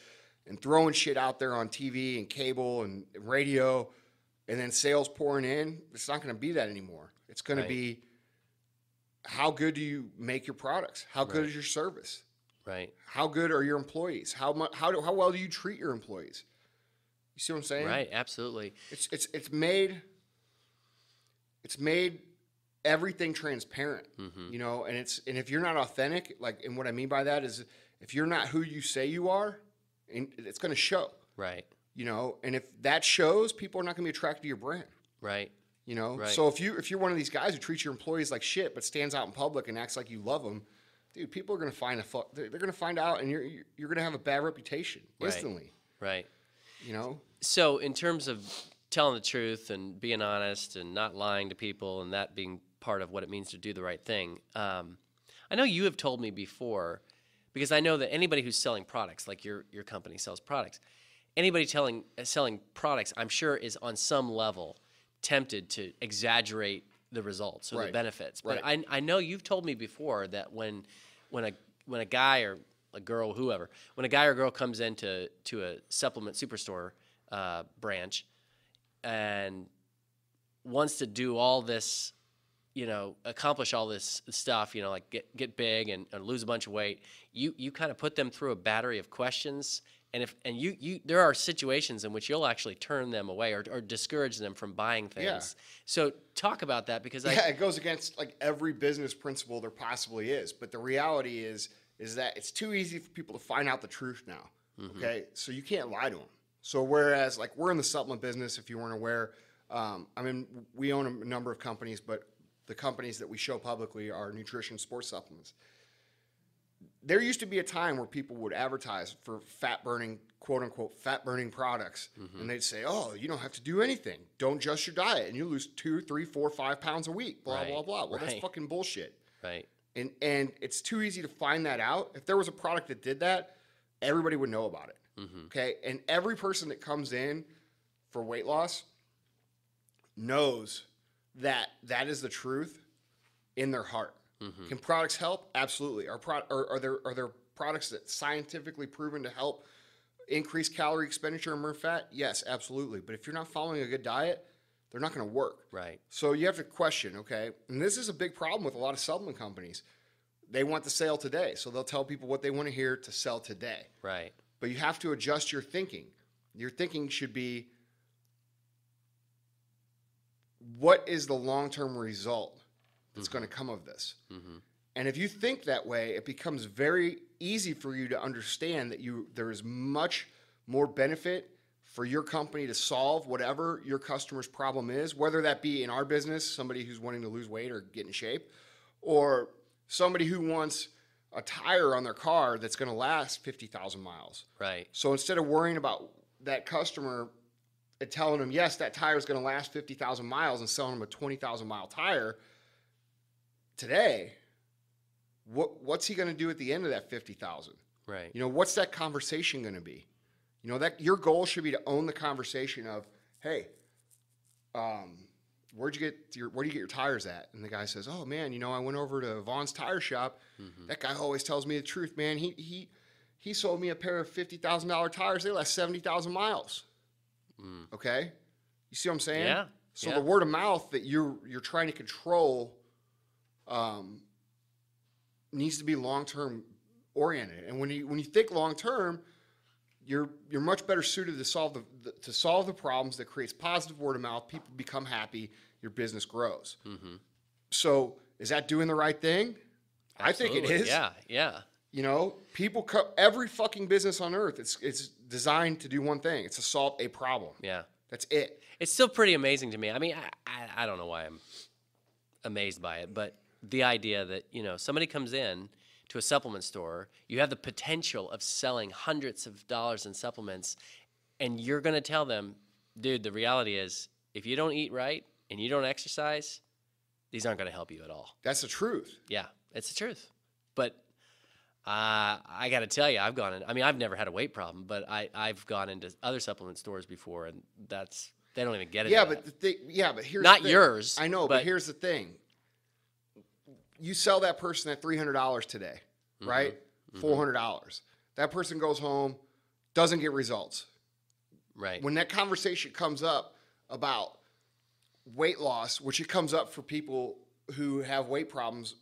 Speaker 1: and throwing shit out there on TV and cable and radio and then sales pouring in. It's not going to be that anymore. It's going to be, how good do you make your products? How good is your service?
Speaker 2: Right.
Speaker 1: How good are your employees? How well do you treat your employees? You see what I'm saying?
Speaker 2: Right. Absolutely.
Speaker 1: It's made everything transparent. You know, and if you're not authentic, like, and what I mean by that is, if you're not who you say you are, it's going to show.
Speaker 2: Right.
Speaker 1: You know, and if that shows, people are not going to be attracted to your brand.
Speaker 2: Right.
Speaker 1: You know,
Speaker 2: Right.
Speaker 1: so if you're one of these guys who treats your employees like shit, but stands out in public and acts like you love them, dude, people are going to they're going to find out, and you're going to have a bad reputation instantly.
Speaker 2: Right.
Speaker 1: You know.
Speaker 2: So in terms of telling the truth and being honest and not lying to people, and that being part of what it means to do the right thing, I know you have told me before, because I know that anybody who's selling products, like your company sells products, anybody selling products, I'm sure, is on some level tempted to exaggerate the results or the benefits. But I know you've told me before that when a guy or a girl, whoever, when a guy or girl comes into a Supplement Superstore branch and wants to do all this, you know, accomplish all this stuff, you know, like get big and lose a bunch of weight, you kind of put them through a battery of questions. And you there are situations in which you'll actually turn them away or discourage them from buying things.
Speaker 1: Yeah.
Speaker 2: So talk about that, because
Speaker 1: it goes against like every business principle there possibly is. But the reality is that it's too easy for people to find out the truth now. Okay, so you can't lie to them. So whereas like we're in the supplement business, if you weren't aware, I mean, we own a number of companies, but the companies that we show publicly are nutrition sports supplements. There used to be a time where people would advertise for fat-burning, quote-unquote, fat-burning products, and they'd say, oh, you don't have to do anything. Don't adjust your diet, and you lose 2, 3, 4, 5 pounds a week, blah, blah, blah. Well, that's fucking bullshit.
Speaker 2: Right.
Speaker 1: And it's too easy to find that out. If there was a product that did that, everybody would know about it, okay? And every person that comes in for weight loss knows that that is the truth in their heart. Can products help? Absolutely. Are there products that scientifically proven to help increase calorie expenditure and burn fat? Yes, absolutely. But if you're not following a good diet, they're not going to work.
Speaker 2: Right.
Speaker 1: So you have to question, okay? And this is a big problem with a lot of supplement companies. They want the sale today, so they'll tell people what they want to hear to sell today.
Speaker 2: Right.
Speaker 1: But you have to adjust your thinking. Your thinking should be, what is the long-term result that's going to come of this? And if you think that way, it becomes very easy for you to understand that there is much more benefit for your company to solve whatever your customer's problem is, whether that be in our business, somebody who's wanting to lose weight or get in shape, or somebody who wants a tire on their car that's going to last 50,000 miles.
Speaker 2: Right.
Speaker 1: So instead of worrying about that customer and telling them, yes, that tire is going to last 50,000 miles, and selling them a 20,000 mile tire, today, what's he going to do at the end of that 50,000?
Speaker 2: Right.
Speaker 1: You know, what's that conversation going to be? You know, that your goal should be to own the conversation of, hey, where do you get your tires at? And the guy says, oh man, I went over to Vaughn's tire shop. That guy always tells me the truth, man. He sold me a pair of $50,000 tires. They last 70,000 miles. Okay. You see what I'm saying?
Speaker 2: Yeah.
Speaker 1: So the word of mouth that you're trying to control, needs to be long-term oriented. And when you think long-term, you're much better suited to solve the problems that creates positive word of mouth. People become happy. Your business grows. So is that doing the right thing?
Speaker 2: Absolutely.
Speaker 1: I think it is.
Speaker 2: Yeah.
Speaker 1: People every fucking business on earth, it's designed to do one thing. It's to solve a problem.
Speaker 2: Yeah.
Speaker 1: That's it.
Speaker 2: It's still pretty amazing to me. I mean, I don't know why I'm amazed by it, but the idea that, somebody comes in to a supplement store, you have the potential of selling hundreds of dollars in supplements, and you're going to tell them, dude, the reality is if you don't eat right and you don't exercise, these aren't going to help you at all.
Speaker 1: That's the truth.
Speaker 2: Yeah, it's the truth. But I got to tell you, I've never had a weight problem, but I've gone into other supplement stores before, and they don't even get it.
Speaker 1: Yeah, but here's
Speaker 2: not
Speaker 1: the thing.
Speaker 2: yours.
Speaker 1: I know, but here's the thing. You sell that person at $300 today, right? $400. That person goes home, doesn't get results.
Speaker 2: Right.
Speaker 1: When that conversation comes up about weight loss, which it comes up for people who have weight problems,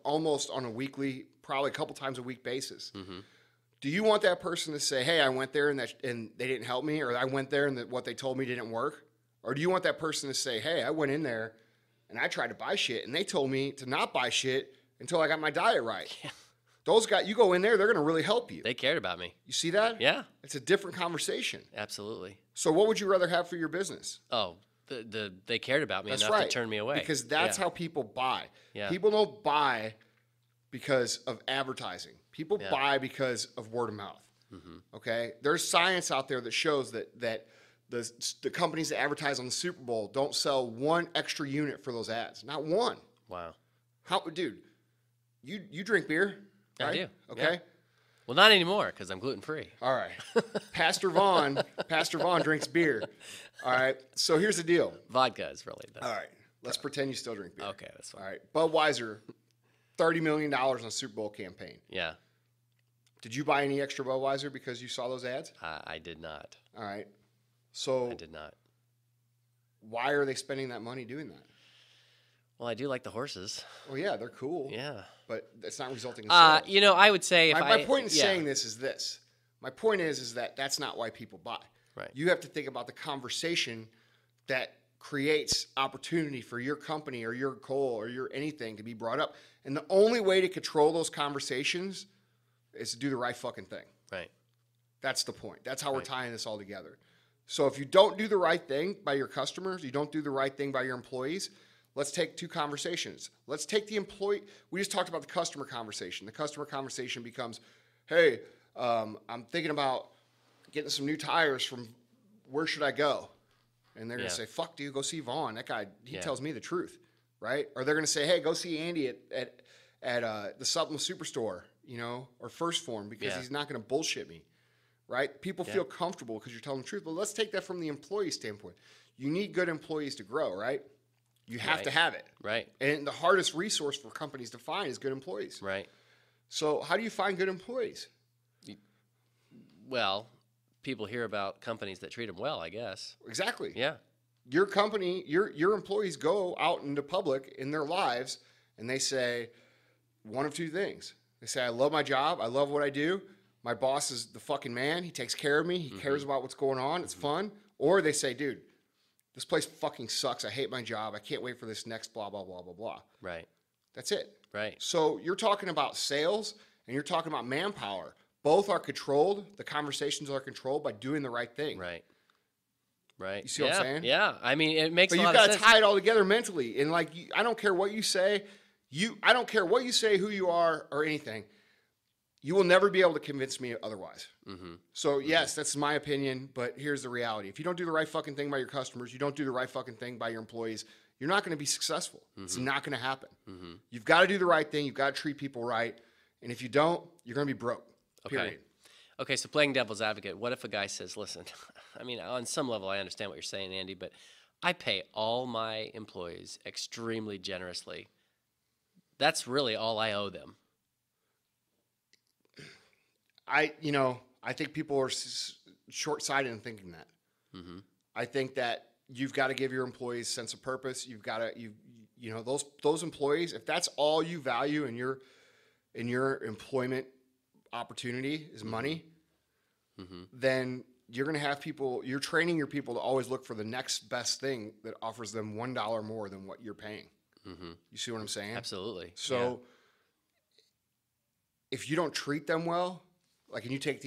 Speaker 1: almost on a weekly, probably a couple times a week basis. Do you want that person to say, hey, I went there and they didn't help me, or I went there and what they told me didn't work? Or do you want that person to say, hey, I went in there and I tried to buy shit and they told me to not buy shit until I got my diet right? Yeah. Those guys, you go in there, they're going to really help you.
Speaker 2: They cared about me.
Speaker 1: You see that?
Speaker 2: Yeah.
Speaker 1: It's a different conversation.
Speaker 2: Absolutely.
Speaker 1: So what would you rather have for your business?
Speaker 2: Oh, they cared about me
Speaker 1: That's
Speaker 2: enough
Speaker 1: right.
Speaker 2: to turn me away.
Speaker 1: Because that's how people buy.
Speaker 2: Yeah.
Speaker 1: People don't buy because of advertising. People buy because of word of mouth. Okay? There's science out there that shows that the companies that advertise on the Super Bowl don't sell one extra unit for those ads. Not one.
Speaker 2: Wow.
Speaker 1: Dude, you drink beer? Right?
Speaker 2: I do.
Speaker 1: Okay.
Speaker 2: Yeah. Well, not anymore because I'm gluten-free.
Speaker 1: All right. Pastor Vaughn drinks beer. All right. So here's the deal.
Speaker 2: Vodka is really the...
Speaker 1: All right. Let's pretend you still drink beer.
Speaker 2: Okay, that's fine.
Speaker 1: All right. Budweiser, $30 million on a Super Bowl campaign.
Speaker 2: Yeah.
Speaker 1: Did you buy any extra Budweiser because you saw those ads?
Speaker 2: I did not.
Speaker 1: All right. So
Speaker 2: I did not.
Speaker 1: Why are they spending that money doing that?
Speaker 2: Well, I do like the horses.
Speaker 1: Well, yeah, they're cool.
Speaker 2: Yeah.
Speaker 1: But that's not resulting in sales.
Speaker 2: I would say
Speaker 1: my point in saying this is this. My point is that that's not why people buy.
Speaker 2: Right.
Speaker 1: You have to think about the conversation that creates opportunity for your company or your goal or your anything to be brought up. And the only way to control those conversations is to do the right fucking thing.
Speaker 2: Right.
Speaker 1: That's the point. That's how we're tying this all together. So if you don't do the right thing by your customers, you don't do the right thing by your employees, let's take two conversations. Let's take the employee. We just talked about the customer conversation. The customer conversation becomes, hey, I'm thinking about getting some new tires from where should I go? And they're going to say, fuck, dude, go see Vaughn. That guy, he tells me the truth, right? Or they're going to say, hey, go see Andy at the Supplement Superstore, or First Phorm because he's not going to bullshit me, right? People feel comfortable because you're telling the truth. But let's take that from the employee standpoint. You need good employees to grow, right? You have to have it.
Speaker 2: Right.
Speaker 1: And the hardest resource for companies to find is good employees.
Speaker 2: Right.
Speaker 1: So how do you find good employees?
Speaker 2: Well, people hear about companies that treat them well, I guess.
Speaker 1: Exactly.
Speaker 2: Yeah.
Speaker 1: Your company, your employees go out into public in their lives and they say one of two things. They say, I love my job. I love what I do. My boss is the fucking man. He takes care of me. He cares about what's going on. It's fun. Or they say, dude, this place fucking sucks. I hate my job. I can't wait for this next blah, blah, blah, blah, blah.
Speaker 2: Right.
Speaker 1: That's it.
Speaker 2: Right.
Speaker 1: So you're talking about sales and you're talking about manpower. Both are controlled. The conversations are controlled by doing the right thing.
Speaker 2: Right. Right.
Speaker 1: You see what I'm saying?
Speaker 2: Yeah. I mean, it makes
Speaker 1: but
Speaker 2: a lot
Speaker 1: of sense.
Speaker 2: of
Speaker 1: But you've got to tie it all together mentally. And I don't care what you say. I don't care what you say, who you are, or anything. You will never be able to convince me otherwise. So, yes, that's my opinion, but here's the reality. If you don't do the right fucking thing by your customers, you don't do the right fucking thing by your employees, you're not going to be successful. It's not going to happen. You've got to do the right thing. You've got to treat people right. And if you don't, you're going to be broke, period.
Speaker 2: Okay, so playing devil's advocate, what if a guy says, listen, I mean, on some level I understand what you're saying, Andy, but I pay all my employees extremely generously. That's really all I owe them.
Speaker 1: I think people are short-sighted in thinking that. Mm-hmm. I think that you've got to give your employees a sense of purpose. You've got to, those employees, if that's all you value in your employment opportunity is money, then you're going to have people, you're training your people to always look for the next best thing that offers them $1 more than what you're paying. You see what I'm saying?
Speaker 2: Absolutely.
Speaker 1: So if you don't treat them well, like, and you take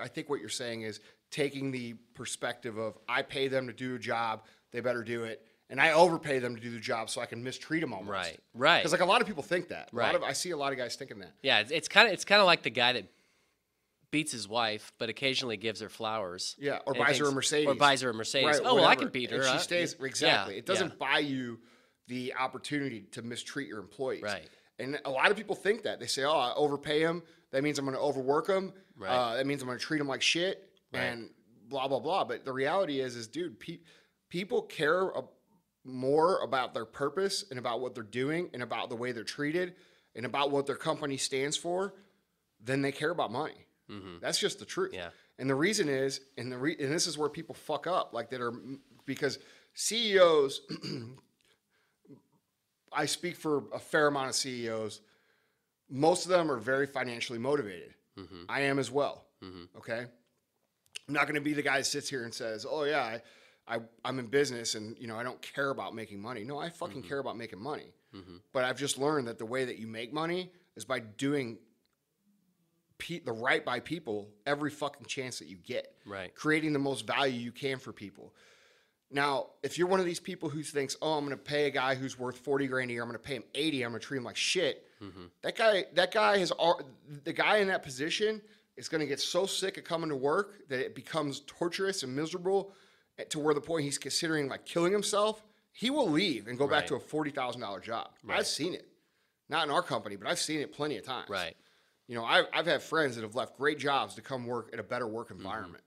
Speaker 1: I think what you're saying is taking the perspective of, I pay them to do a job, they better do it, and I overpay them to do the job so I can mistreat them almost.
Speaker 2: Right.
Speaker 1: Because like a lot of people think that.
Speaker 2: Right.
Speaker 1: I see a lot of guys thinking that.
Speaker 2: Yeah, it's kind of like the guy that beats his wife, but occasionally gives her flowers.
Speaker 1: Yeah, or buys her a Mercedes.
Speaker 2: Right, oh, well, I can beat her.
Speaker 1: And she stays, exactly.
Speaker 2: Yeah,
Speaker 1: it doesn't buy you the opportunity to mistreat your employees.
Speaker 2: Right.
Speaker 1: And a lot of people think that. They say, oh, I overpay them. That means I'm going to overwork them.
Speaker 2: Right.
Speaker 1: That means I'm going to treat them like shit and blah, blah, blah. But the reality is dude, people care more about their purpose and about what they're doing and about the way they're treated and about what their company stands for than they care about money. That's just the truth.
Speaker 2: Yeah.
Speaker 1: And the reason is, and this is where people fuck up, like because CEOs, I speak for a fair amount of CEOs, most of them are very financially motivated. I am as well. Okay. I'm not going to be the guy that sits here and says, oh yeah, I'm in business and I don't care about making money. No, I fucking care about making money. But I've just learned that the way that you make money is by doing the right by people every fucking chance that you get.
Speaker 2: Right. Creating
Speaker 1: the most value you can for people. Now, if you're one of these people who thinks, oh, I'm going to pay a guy who's worth 40 grand a year, I'm going to pay him 80, I'm going to treat him like shit. The guy in that position is going to get so sick of coming to work that it becomes torturous and miserable to where the point he's considering like killing himself. He will leave and go back to a $40,000 job. I've seen it. Not in our company, but I've seen it plenty of times.
Speaker 2: Right.
Speaker 1: I've had friends that have left great jobs to come work at a better work environment.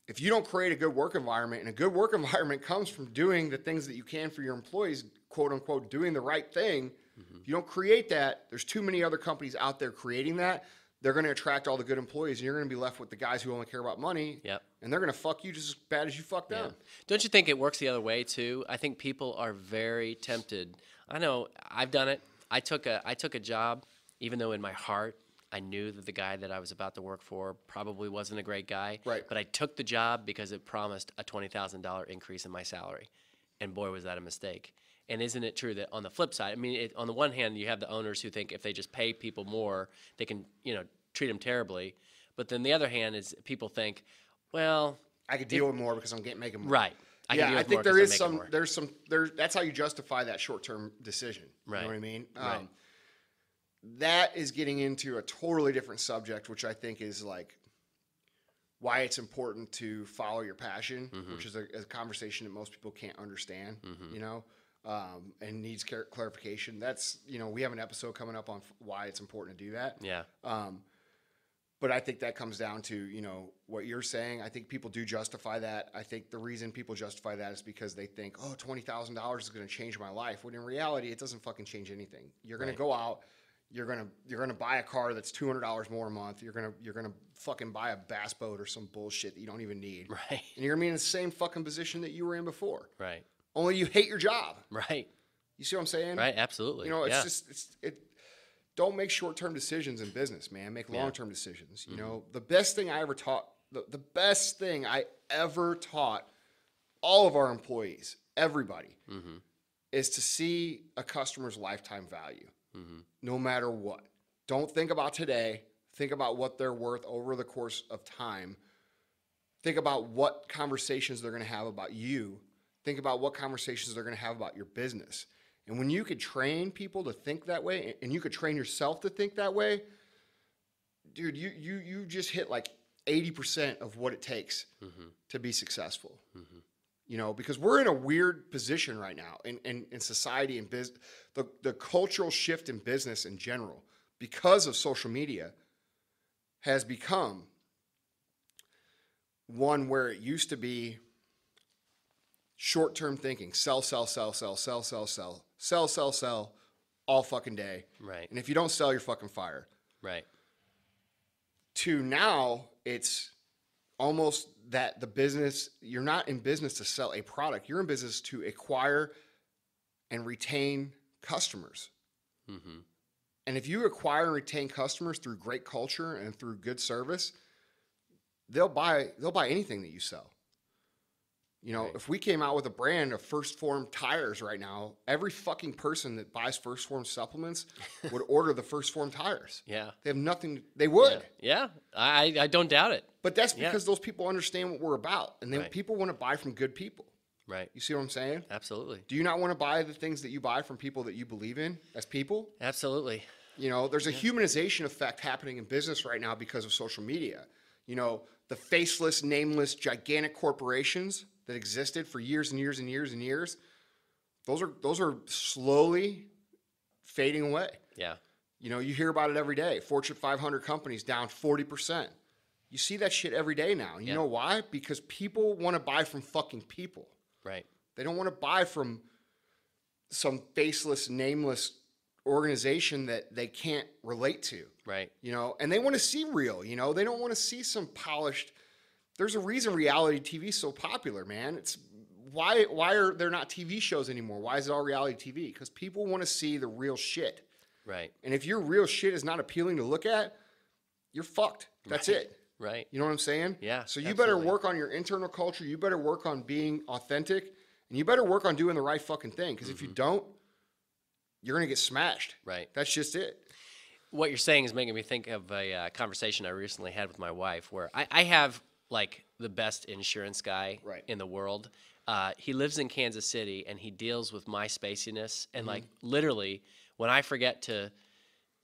Speaker 1: If you don't create a good work environment, and a good work environment comes from doing the things that you can for your employees, quote unquote, doing the right thing. If you don't create that, there's too many other companies out there creating that. They're going to attract all the good employees, and you're going to be left with the guys who only care about money.
Speaker 2: Yep.
Speaker 1: And they're going to fuck you just as bad as you fucked them.
Speaker 2: Don't you think it works the other way too? I think people are very tempted. I know I've done it. I took a job, even though in my heart I knew that the guy that I was about to work for probably wasn't a great guy.
Speaker 1: Right.
Speaker 2: But I took the job because it promised a $20,000 increase in my salary. And boy, was that a mistake. And isn't it true that on the flip side, I mean, on the one hand, you have the owners who think if they just pay people more, they can, treat them terribly. But then the other hand is people think, well,
Speaker 1: I could deal with more because I'm making more.
Speaker 2: Right.
Speaker 1: I think that's how you justify that short-term decision.
Speaker 2: Right.
Speaker 1: You know what I mean?
Speaker 2: Right.
Speaker 1: That is getting into a totally different subject, which I think is like why it's important to follow your passion, which is a conversation that most people can't understand, and needs clarification. That's, we have an episode coming up on why it's important to do that.
Speaker 2: Yeah.
Speaker 1: But I think that comes down to, what you're saying. I think people do justify that. I think the reason people justify that is because they think, oh, $20,000 is going to change my life. When in reality, it doesn't fucking change anything. You're going to go out. You're gonna buy a car that's $200 more a month. You're gonna fucking buy a bass boat or some bullshit that you don't even need.
Speaker 2: Right.
Speaker 1: And you're gonna be in the same fucking position that you were in before.
Speaker 2: Right.
Speaker 1: Only you hate your job.
Speaker 2: Right.
Speaker 1: You see what I'm saying?
Speaker 2: Right. Absolutely.
Speaker 1: Don't make short-term decisions in business, man. Make long-term decisions. The best thing I ever taught, the best thing I ever taught all of our employees, everybody, is to see a customer's lifetime value. No matter what. Don't think about today. Think about what they're worth over the course of time. Think about what conversations they're going to have about you. Think about what conversations they're going to have about your business. And when you could train people to think that way, and you could train yourself to think that way, dude, you just hit like 80% of what it takes to be successful. Because we're in a weird position right now in society and business. The cultural shift in business in general, because of social media, has become one where it used to be short-term thinking. Sell, sell, sell, sell, sell, sell, sell, sell, sell, sell, all fucking day.
Speaker 2: Right.
Speaker 1: And if you don't sell, you're fucking fired.
Speaker 2: Right.
Speaker 1: To now, it's almost that the business, you're not in business to sell a product. You're in business to acquire and retain customers.
Speaker 2: Mm-hmm.
Speaker 1: And if you acquire and retain customers through great culture and through good service, they'll buy anything that you sell. You know,
Speaker 2: Right.
Speaker 1: if we came out with a brand of Phorm tires right now, every fucking person that buys Phorm supplements would order the Phorm tires.
Speaker 2: Yeah.
Speaker 1: They have nothing. They would.
Speaker 2: Yeah. I don't doubt it.
Speaker 1: But that's because those people understand what we're about, and
Speaker 2: Right.
Speaker 1: people want to buy from good people.
Speaker 2: Right.
Speaker 1: You see what I'm saying?
Speaker 2: Absolutely.
Speaker 1: Do you not want to buy the things that you buy from people that you believe in as people?
Speaker 2: Absolutely.
Speaker 1: You know, there's a humanization effect happening in business right now because of social media. You know, the faceless, nameless, gigantic corporations that existed for years and years and years and years, those are slowly fading away.
Speaker 2: Yeah.
Speaker 1: You know, you hear about it every day. Fortune 500 companies down 40%. You see that shit every day now. You know why? Because people want to buy from fucking people.
Speaker 2: Right.
Speaker 1: They don't want to buy from some faceless, nameless organization that they can't relate to.
Speaker 2: Right.
Speaker 1: You know, and they want to see real, you know, they don't want to see some polished. There's a reason reality TV is so popular, man. It's why are there not TV shows anymore? Why is it all reality TV? Because people want to see the real shit.
Speaker 2: Right.
Speaker 1: And if your real shit is not appealing to look at, you're fucked. That's it.
Speaker 2: Right.
Speaker 1: You know what I'm saying?
Speaker 2: Yeah.
Speaker 1: So you better work on your internal culture. You better work on being authentic, and you better work on doing the right fucking thing. Because if you don't, you're gonna get smashed.
Speaker 2: Right.
Speaker 1: That's just it.
Speaker 2: What you're saying is making me think of a conversation I recently had with my wife, where I have like the best insurance guy in the world. He lives in Kansas City, and he deals with my spaciness. And like literally, when I forget to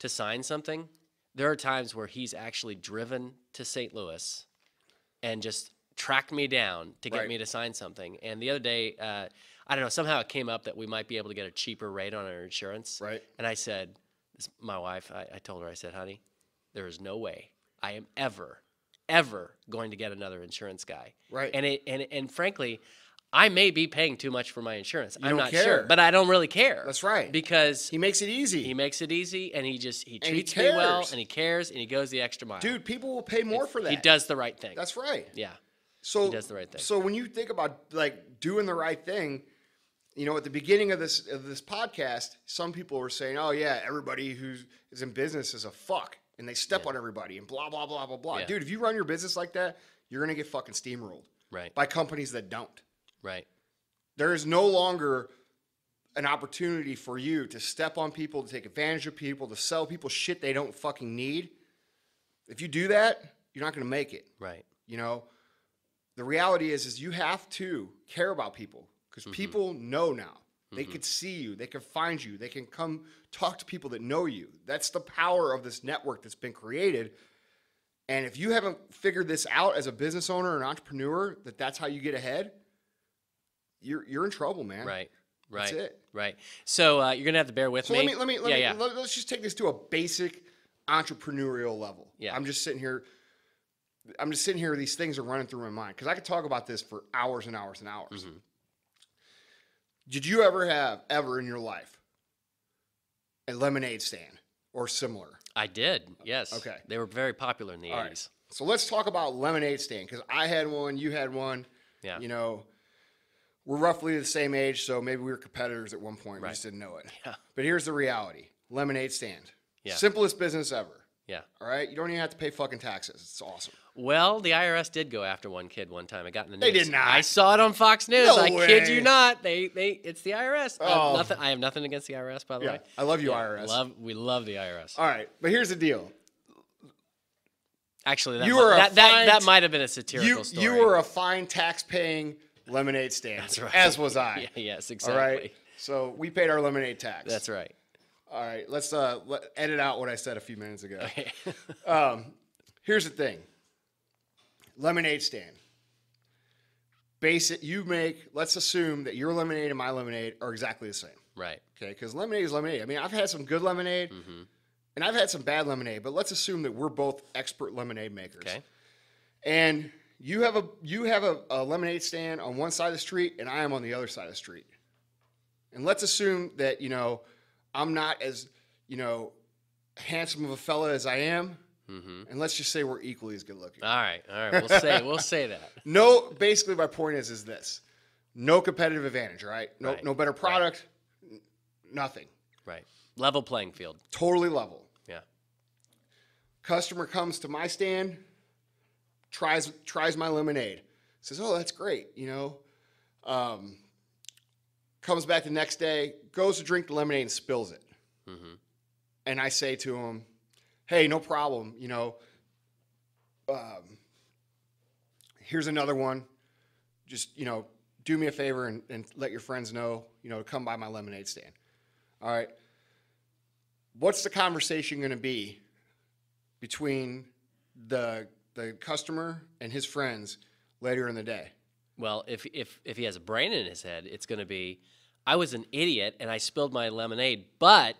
Speaker 2: sign something, there are times where he's actually driven to St. Louis and just tracked me down to get me to sign something. And the other day, I don't know, somehow it came up that we might be able to get a cheaper rate on our insurance.
Speaker 1: Right.
Speaker 2: And I said, my wife, I told her, I said, honey, there is no way I am ever going to get another insurance guy.
Speaker 1: Right.
Speaker 2: And frankly, I may be paying too much for my insurance. I'm
Speaker 1: don't
Speaker 2: not
Speaker 1: care.
Speaker 2: sure, but I don't really care.
Speaker 1: That's right.
Speaker 2: Because
Speaker 1: He makes it easy.
Speaker 2: he makes it easy, and he treats me
Speaker 1: cares.
Speaker 2: well, and he cares, and he goes the extra mile.
Speaker 1: Dude, people will pay more for that.
Speaker 2: He does the right thing.
Speaker 1: That's right.
Speaker 2: Yeah.
Speaker 1: So
Speaker 2: He does the right thing.
Speaker 1: So when you think about like doing the right thing, you know, at the beginning of this podcast, some people were saying, "Oh yeah, everybody who is in business is a fuck, and they step on everybody and blah blah blah blah blah."
Speaker 2: Yeah.
Speaker 1: Dude, if you run your business like that, you're gonna get fucking steamrolled
Speaker 2: Right.
Speaker 1: by companies that don't.
Speaker 2: Right.
Speaker 1: There is no longer an opportunity for you to step on people, to take advantage of people, to sell people shit they don't fucking need. If you do that, you're not gonna make it.
Speaker 2: Right.
Speaker 1: You know, the reality is you have to care about people because people know now. They can see you. They can find you. They can come talk to people that know you. That's the power of this network that's been created. And if you haven't figured this out as a business owner or an entrepreneur, that's how you get ahead, you're in trouble, man.
Speaker 2: Right. Right.
Speaker 1: That's it.
Speaker 2: Right. So you're gonna have to bear with
Speaker 1: So
Speaker 2: me.
Speaker 1: let's just take this to a basic entrepreneurial level.
Speaker 2: Yeah.
Speaker 1: I'm just sitting here. These things are running through my mind because I could talk about this for hours and hours and hours. Did you ever in your life a lemonade stand or similar?
Speaker 2: I did. Yes.
Speaker 1: Okay.
Speaker 2: They were very popular in the 80s.
Speaker 1: All right. So let's talk about lemonade stand because I had one, you had one.
Speaker 2: Yeah.
Speaker 1: You know, we're roughly the same age, so maybe we were competitors at one point. We
Speaker 2: Right.
Speaker 1: just didn't know it.
Speaker 2: Yeah.
Speaker 1: But here's the reality: lemonade stand.
Speaker 2: Yeah.
Speaker 1: Simplest business ever.
Speaker 2: Yeah.
Speaker 1: All right. You don't even have to pay fucking taxes. It's awesome.
Speaker 2: Well, the IRS did go after one kid one time. I got in the news.
Speaker 1: They did not.
Speaker 2: I saw it on Fox News.
Speaker 1: No
Speaker 2: I kid
Speaker 1: way.
Speaker 2: you not. It's the IRS.
Speaker 1: Oh.
Speaker 2: I have nothing against the IRS, by the
Speaker 1: Yeah.
Speaker 2: way.
Speaker 1: I love you, IRS.
Speaker 2: We love the IRS.
Speaker 1: All right. But here's the deal.
Speaker 2: Actually,
Speaker 1: that
Speaker 2: might have been a satirical story.
Speaker 1: You were a fine tax-paying lemonade stand.
Speaker 2: That's right.
Speaker 1: As was I.
Speaker 2: Yeah, yes,
Speaker 1: All
Speaker 2: exactly.
Speaker 1: right. So we paid our lemonade tax.
Speaker 2: That's right.
Speaker 1: All right. Let's edit out what I said a few minutes ago.
Speaker 2: Okay.
Speaker 1: Here's the thing. Lemonade stand. Let's assume that your lemonade and my lemonade are exactly the same.
Speaker 2: Right.
Speaker 1: Okay, because lemonade is lemonade. I mean, I've had some good lemonade, and I've had some bad lemonade, but let's assume that we're both expert lemonade makers.
Speaker 2: Okay.
Speaker 1: And You have a lemonade stand on one side of the street, and I am on the other side of the street. And let's assume that, I'm not as, handsome of a fella as I am. Mm-hmm. And let's just say we're equally as good looking.
Speaker 2: All right. We'll say that.
Speaker 1: No, basically my point is this. No competitive advantage, right? No better product, nothing.
Speaker 2: Right. Level playing field.
Speaker 1: Totally level.
Speaker 2: Yeah.
Speaker 1: Customer comes to my stand, tries my lemonade. Says, "Oh, that's great," comes back the next day, goes to drink the lemonade and spills it. Mm-hmm. And I say to him, "Hey, no problem. Here's another one. Just, do me a favor and let your friends know, to come by my lemonade stand." All right. What's the conversation going to be between the customer and his friends later in the day?
Speaker 2: Well, if he has a brain in his head, it's going to be, I was an idiot and I spilled my lemonade, but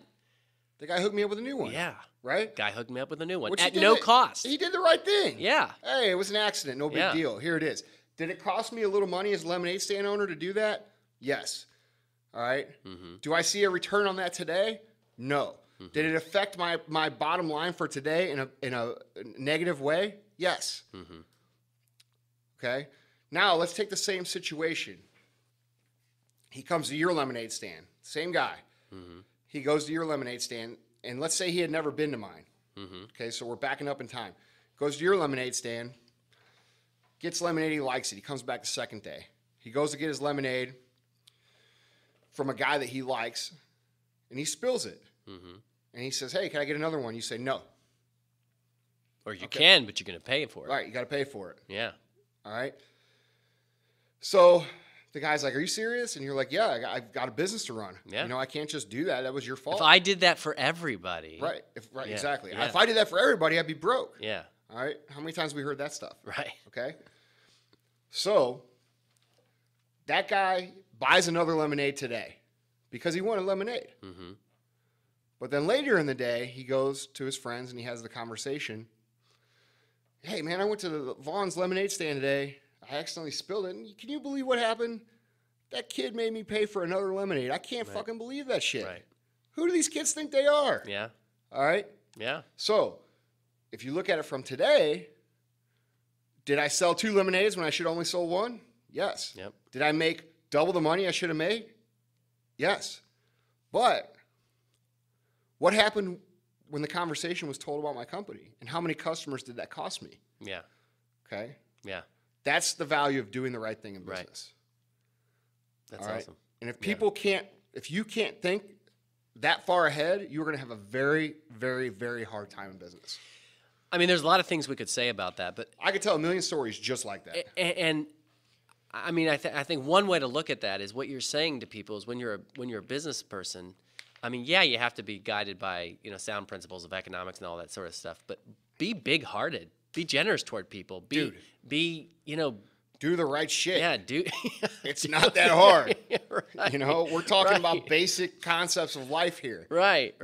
Speaker 1: the guy hooked me up with a new one.
Speaker 2: Yeah.
Speaker 1: Right?
Speaker 2: Guy hooked me up with a new one
Speaker 1: Which
Speaker 2: at no cost.
Speaker 1: He did the right thing.
Speaker 2: Yeah.
Speaker 1: Hey, it was an accident. No big deal. Here it is. Did it cost me a little money as a lemonade stand owner to do that? Yes. All right. Mm-hmm. Do I see a return on that today? No. Mm-hmm. Did it affect my bottom line for today in a negative way? Yes. Mm-hmm. Okay. Now let's take the same situation. He comes to your lemonade stand. Same guy. Mm-hmm. He goes to your lemonade stand, and let's say he had never been to mine. Mm-hmm. Okay, so we're backing up in time. Goes to your lemonade stand, gets lemonade, he likes it. He comes back the second day. He goes to get his lemonade from a guy that he likes, and he spills it. Mm-hmm. And he says, "Hey, can I get another one?" You say, "No."
Speaker 2: Or you can, but you're going to pay for it.
Speaker 1: Right, you got to pay for it.
Speaker 2: Yeah.
Speaker 1: All right. So the guy's like, "Are you serious?" And you're like, "Yeah, I've got a business to run.
Speaker 2: Yeah.
Speaker 1: I can't just do that. That was your fault."
Speaker 2: If I did that for everybody.
Speaker 1: Right. Yeah. Exactly.
Speaker 2: Yeah.
Speaker 1: If I did that for everybody, I'd be broke.
Speaker 2: Yeah.
Speaker 1: All right. How many times have we heard that stuff?
Speaker 2: Right.
Speaker 1: Okay. So that guy buys another lemonade today because he wanted lemonade. Mm-hmm. But then later in the day, he goes to his friends and he has the conversation. "Hey, man, I went to the Vaughn's lemonade stand today. I accidentally spilled it. And can you believe what happened? That kid made me pay for another lemonade. I can't fucking believe that shit.
Speaker 2: Right.
Speaker 1: Who do these kids think they are?"
Speaker 2: Yeah.
Speaker 1: All right?
Speaker 2: Yeah.
Speaker 1: So if you look at it from today, did I sell 2 lemonades when I should have only sold 1? Yes.
Speaker 2: Yep.
Speaker 1: Did I make double the money I should have made? Yes. But what happened when the conversation was told about my company? And how many customers did that cost me?
Speaker 2: Yeah.
Speaker 1: Okay?
Speaker 2: Yeah.
Speaker 1: That's the value of doing the right thing in business.
Speaker 2: Right. That's awesome.
Speaker 1: And if you can't think that far ahead, you're going to have a very, very, very hard time in business.
Speaker 2: I mean, there's a lot of things we could say about that, but
Speaker 1: I could tell a million stories just like that.
Speaker 2: And I mean, I think one way to look at that is what you're saying to people is when you're a business person. I mean, yeah, you have to be guided by sound principles of economics and all that sort of stuff, but be big-hearted, be generous toward people, do
Speaker 1: the right shit.
Speaker 2: Yeah,
Speaker 1: it's not that hard.
Speaker 2: Right.
Speaker 1: We're talking about basic concepts of life here.
Speaker 2: Right.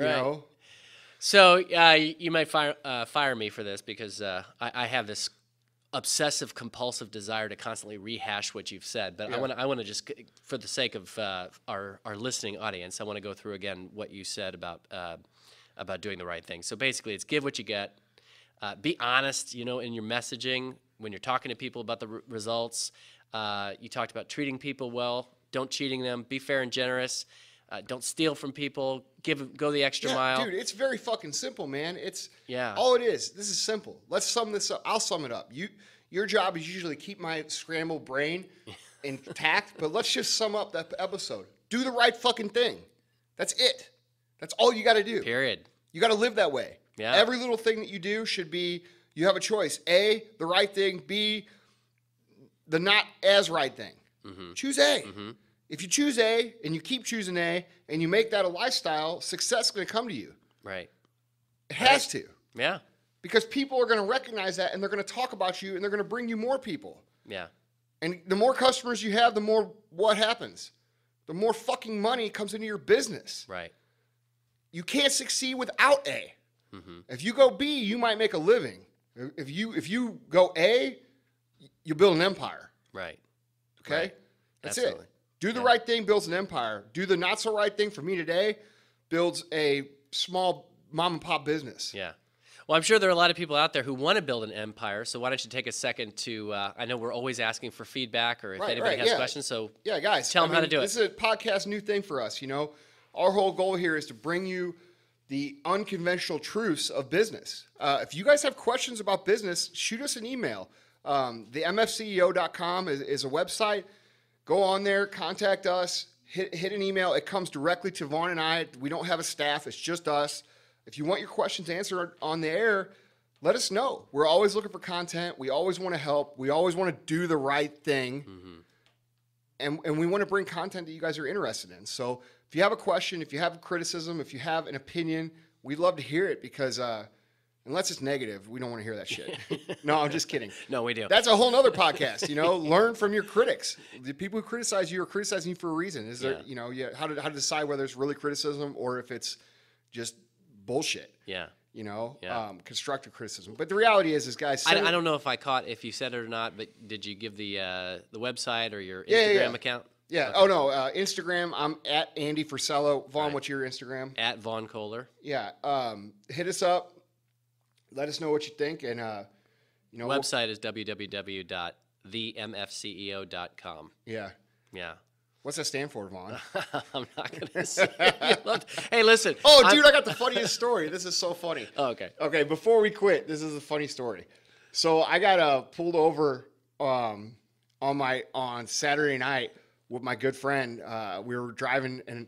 Speaker 2: So you might fire me for this because I have this obsessive compulsive desire to constantly rehash what you've said, but I want to just, for the sake of our listening audience, I want to go through again what you said about doing the right thing. So basically, it's give what you get, be honest, in your messaging when you're talking to people about the results. You talked about treating people well, don't cheating them, be fair and generous. Don't steal from people. Go the extra mile.
Speaker 1: Dude, it's very fucking simple, man.
Speaker 2: Yeah.
Speaker 1: All it is. This is simple. Let's sum this up. I'll sum it up. Your job is usually keep my scrambled brain intact, but let's just sum up that episode. Do the right fucking thing. That's it. That's all you got to do.
Speaker 2: Period.
Speaker 1: You got to live that way.
Speaker 2: Yeah.
Speaker 1: Every little thing that you do should be. You have a choice. A, the right thing. B, the not as right thing. Mm-hmm. Choose A. Mm-hmm. If you choose A and you keep choosing A and you make that a lifestyle, success is going to come to you.
Speaker 2: Right.
Speaker 1: It has to.
Speaker 2: Yeah.
Speaker 1: Because people are going to recognize that and they're going to talk about you and they're going to bring you more people.
Speaker 2: Yeah.
Speaker 1: And the more customers you have, the more what happens? The more fucking money comes into your business.
Speaker 2: Right.
Speaker 1: You can't succeed without A. Mm-hmm. If you go B, you might make a living. If you go A, you build an empire.
Speaker 2: Right.
Speaker 1: Okay?
Speaker 2: Right.
Speaker 1: That's
Speaker 2: Absolutely.
Speaker 1: it. Do the right thing, builds an empire. Do the not so right thing for me today, builds a small mom and pop business.
Speaker 2: Yeah. Well, I'm sure there are a lot of people out there who want to build an empire. So why don't you take a second to, I know we're always asking for feedback or if anybody has questions. So
Speaker 1: yeah, guys,
Speaker 2: tell them how to do it.
Speaker 1: This is a podcast new thing for us. Our whole goal here is to bring you the unconventional truths of business. If you guys have questions about business, shoot us an email. The MFCEO.com is a website. Go on there, contact us, hit an email. It comes directly to Vaughn and I. We don't have a staff. It's just us. If you want your questions answered on the air, let us know. We're always looking for content. We always want to help. We always want to do the right thing. Mm-hmm. And we want to bring content that you guys are interested in. So if you have a question, if you have a criticism, if you have an opinion, we'd love to hear it because unless it's negative, we don't want to hear that shit. No, I'm just kidding.
Speaker 2: No, we do.
Speaker 1: That's a whole nother podcast. Learn from your critics. The people who criticize you are criticizing you for a reason. Is there, how to decide whether it's really criticism or if it's just bullshit.
Speaker 2: Yeah.
Speaker 1: Constructive criticism. But the reality is guys.
Speaker 2: I don't know if you said it or not, but did you give the website or your Instagram account?
Speaker 1: Yeah. Okay. Oh no, Instagram. I'm at Andy Frisella. Vaughn, what's your Instagram?
Speaker 2: At Vaughn Kohler.
Speaker 1: Yeah. Hit us up. Let us know what you think, and
Speaker 2: website is www.themfceo.com.
Speaker 1: Yeah.
Speaker 2: Yeah.
Speaker 1: What's that stand for, Vaughn?
Speaker 2: I'm not going to say. Hey, listen.
Speaker 1: Oh, dude, I got the funniest story. This is so funny.
Speaker 2: Oh, okay.
Speaker 1: Okay, before we quit, this is a funny story. So I got pulled over on Saturday night with my good friend. We were driving, and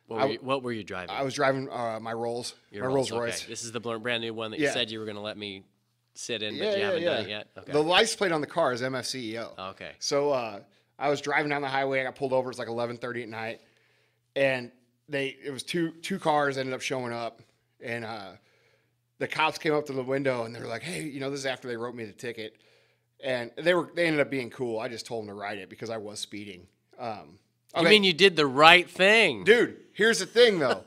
Speaker 2: what were you driving?
Speaker 1: I was driving my Rolls, Rolls Royce.
Speaker 2: Okay. This is the brand new one that you said you were going to let me sit in, but you haven't done it yet. Okay.
Speaker 1: The license plate on the car is MFCEO.
Speaker 2: Okay.
Speaker 1: So I was driving down the highway. I got pulled over. It's like 11:30 at night, and it was two cars ended up showing up, and the cops came up to the window and they were like, "Hey, this is after they wrote me the ticket," and they ended up being cool. I just told them to write it because I was speeding.
Speaker 2: You mean you did the right thing,
Speaker 1: dude? Here's the thing, though.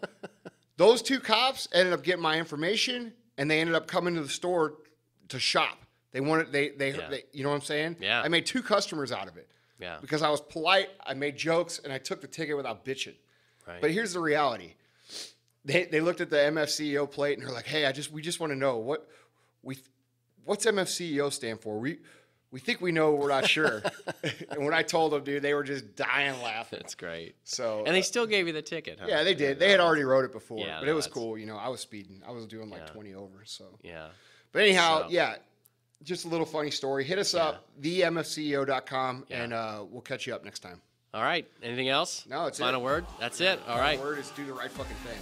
Speaker 1: Those two cops ended up getting my information, and they ended up coming to the store to shop. They wanted they you know what I'm saying?
Speaker 2: Yeah.
Speaker 1: I made two customers out of it.
Speaker 2: Yeah.
Speaker 1: Because I was polite, I made jokes, and I took the ticket without bitching.
Speaker 2: Right.
Speaker 1: But here's the reality. They looked at the MFCEO plate and they're like, "Hey, we just want to know what's MFCEO stand for? We think we know, we're not sure." And when I told them, dude, they were just dying laughing.
Speaker 2: That's great.
Speaker 1: So
Speaker 2: and they still gave you the ticket, huh?
Speaker 1: Yeah, they did. They had already wrote it before, but it was cool. I was speeding. I was doing 20 over. So
Speaker 2: yeah.
Speaker 1: But anyhow, just a little funny story. Hit us up, themfceo.com, and we'll catch you up next time.
Speaker 2: All right. Anything else?
Speaker 1: No, it's
Speaker 2: Final word? That's it. All right.
Speaker 1: Final word is do the right fucking thing.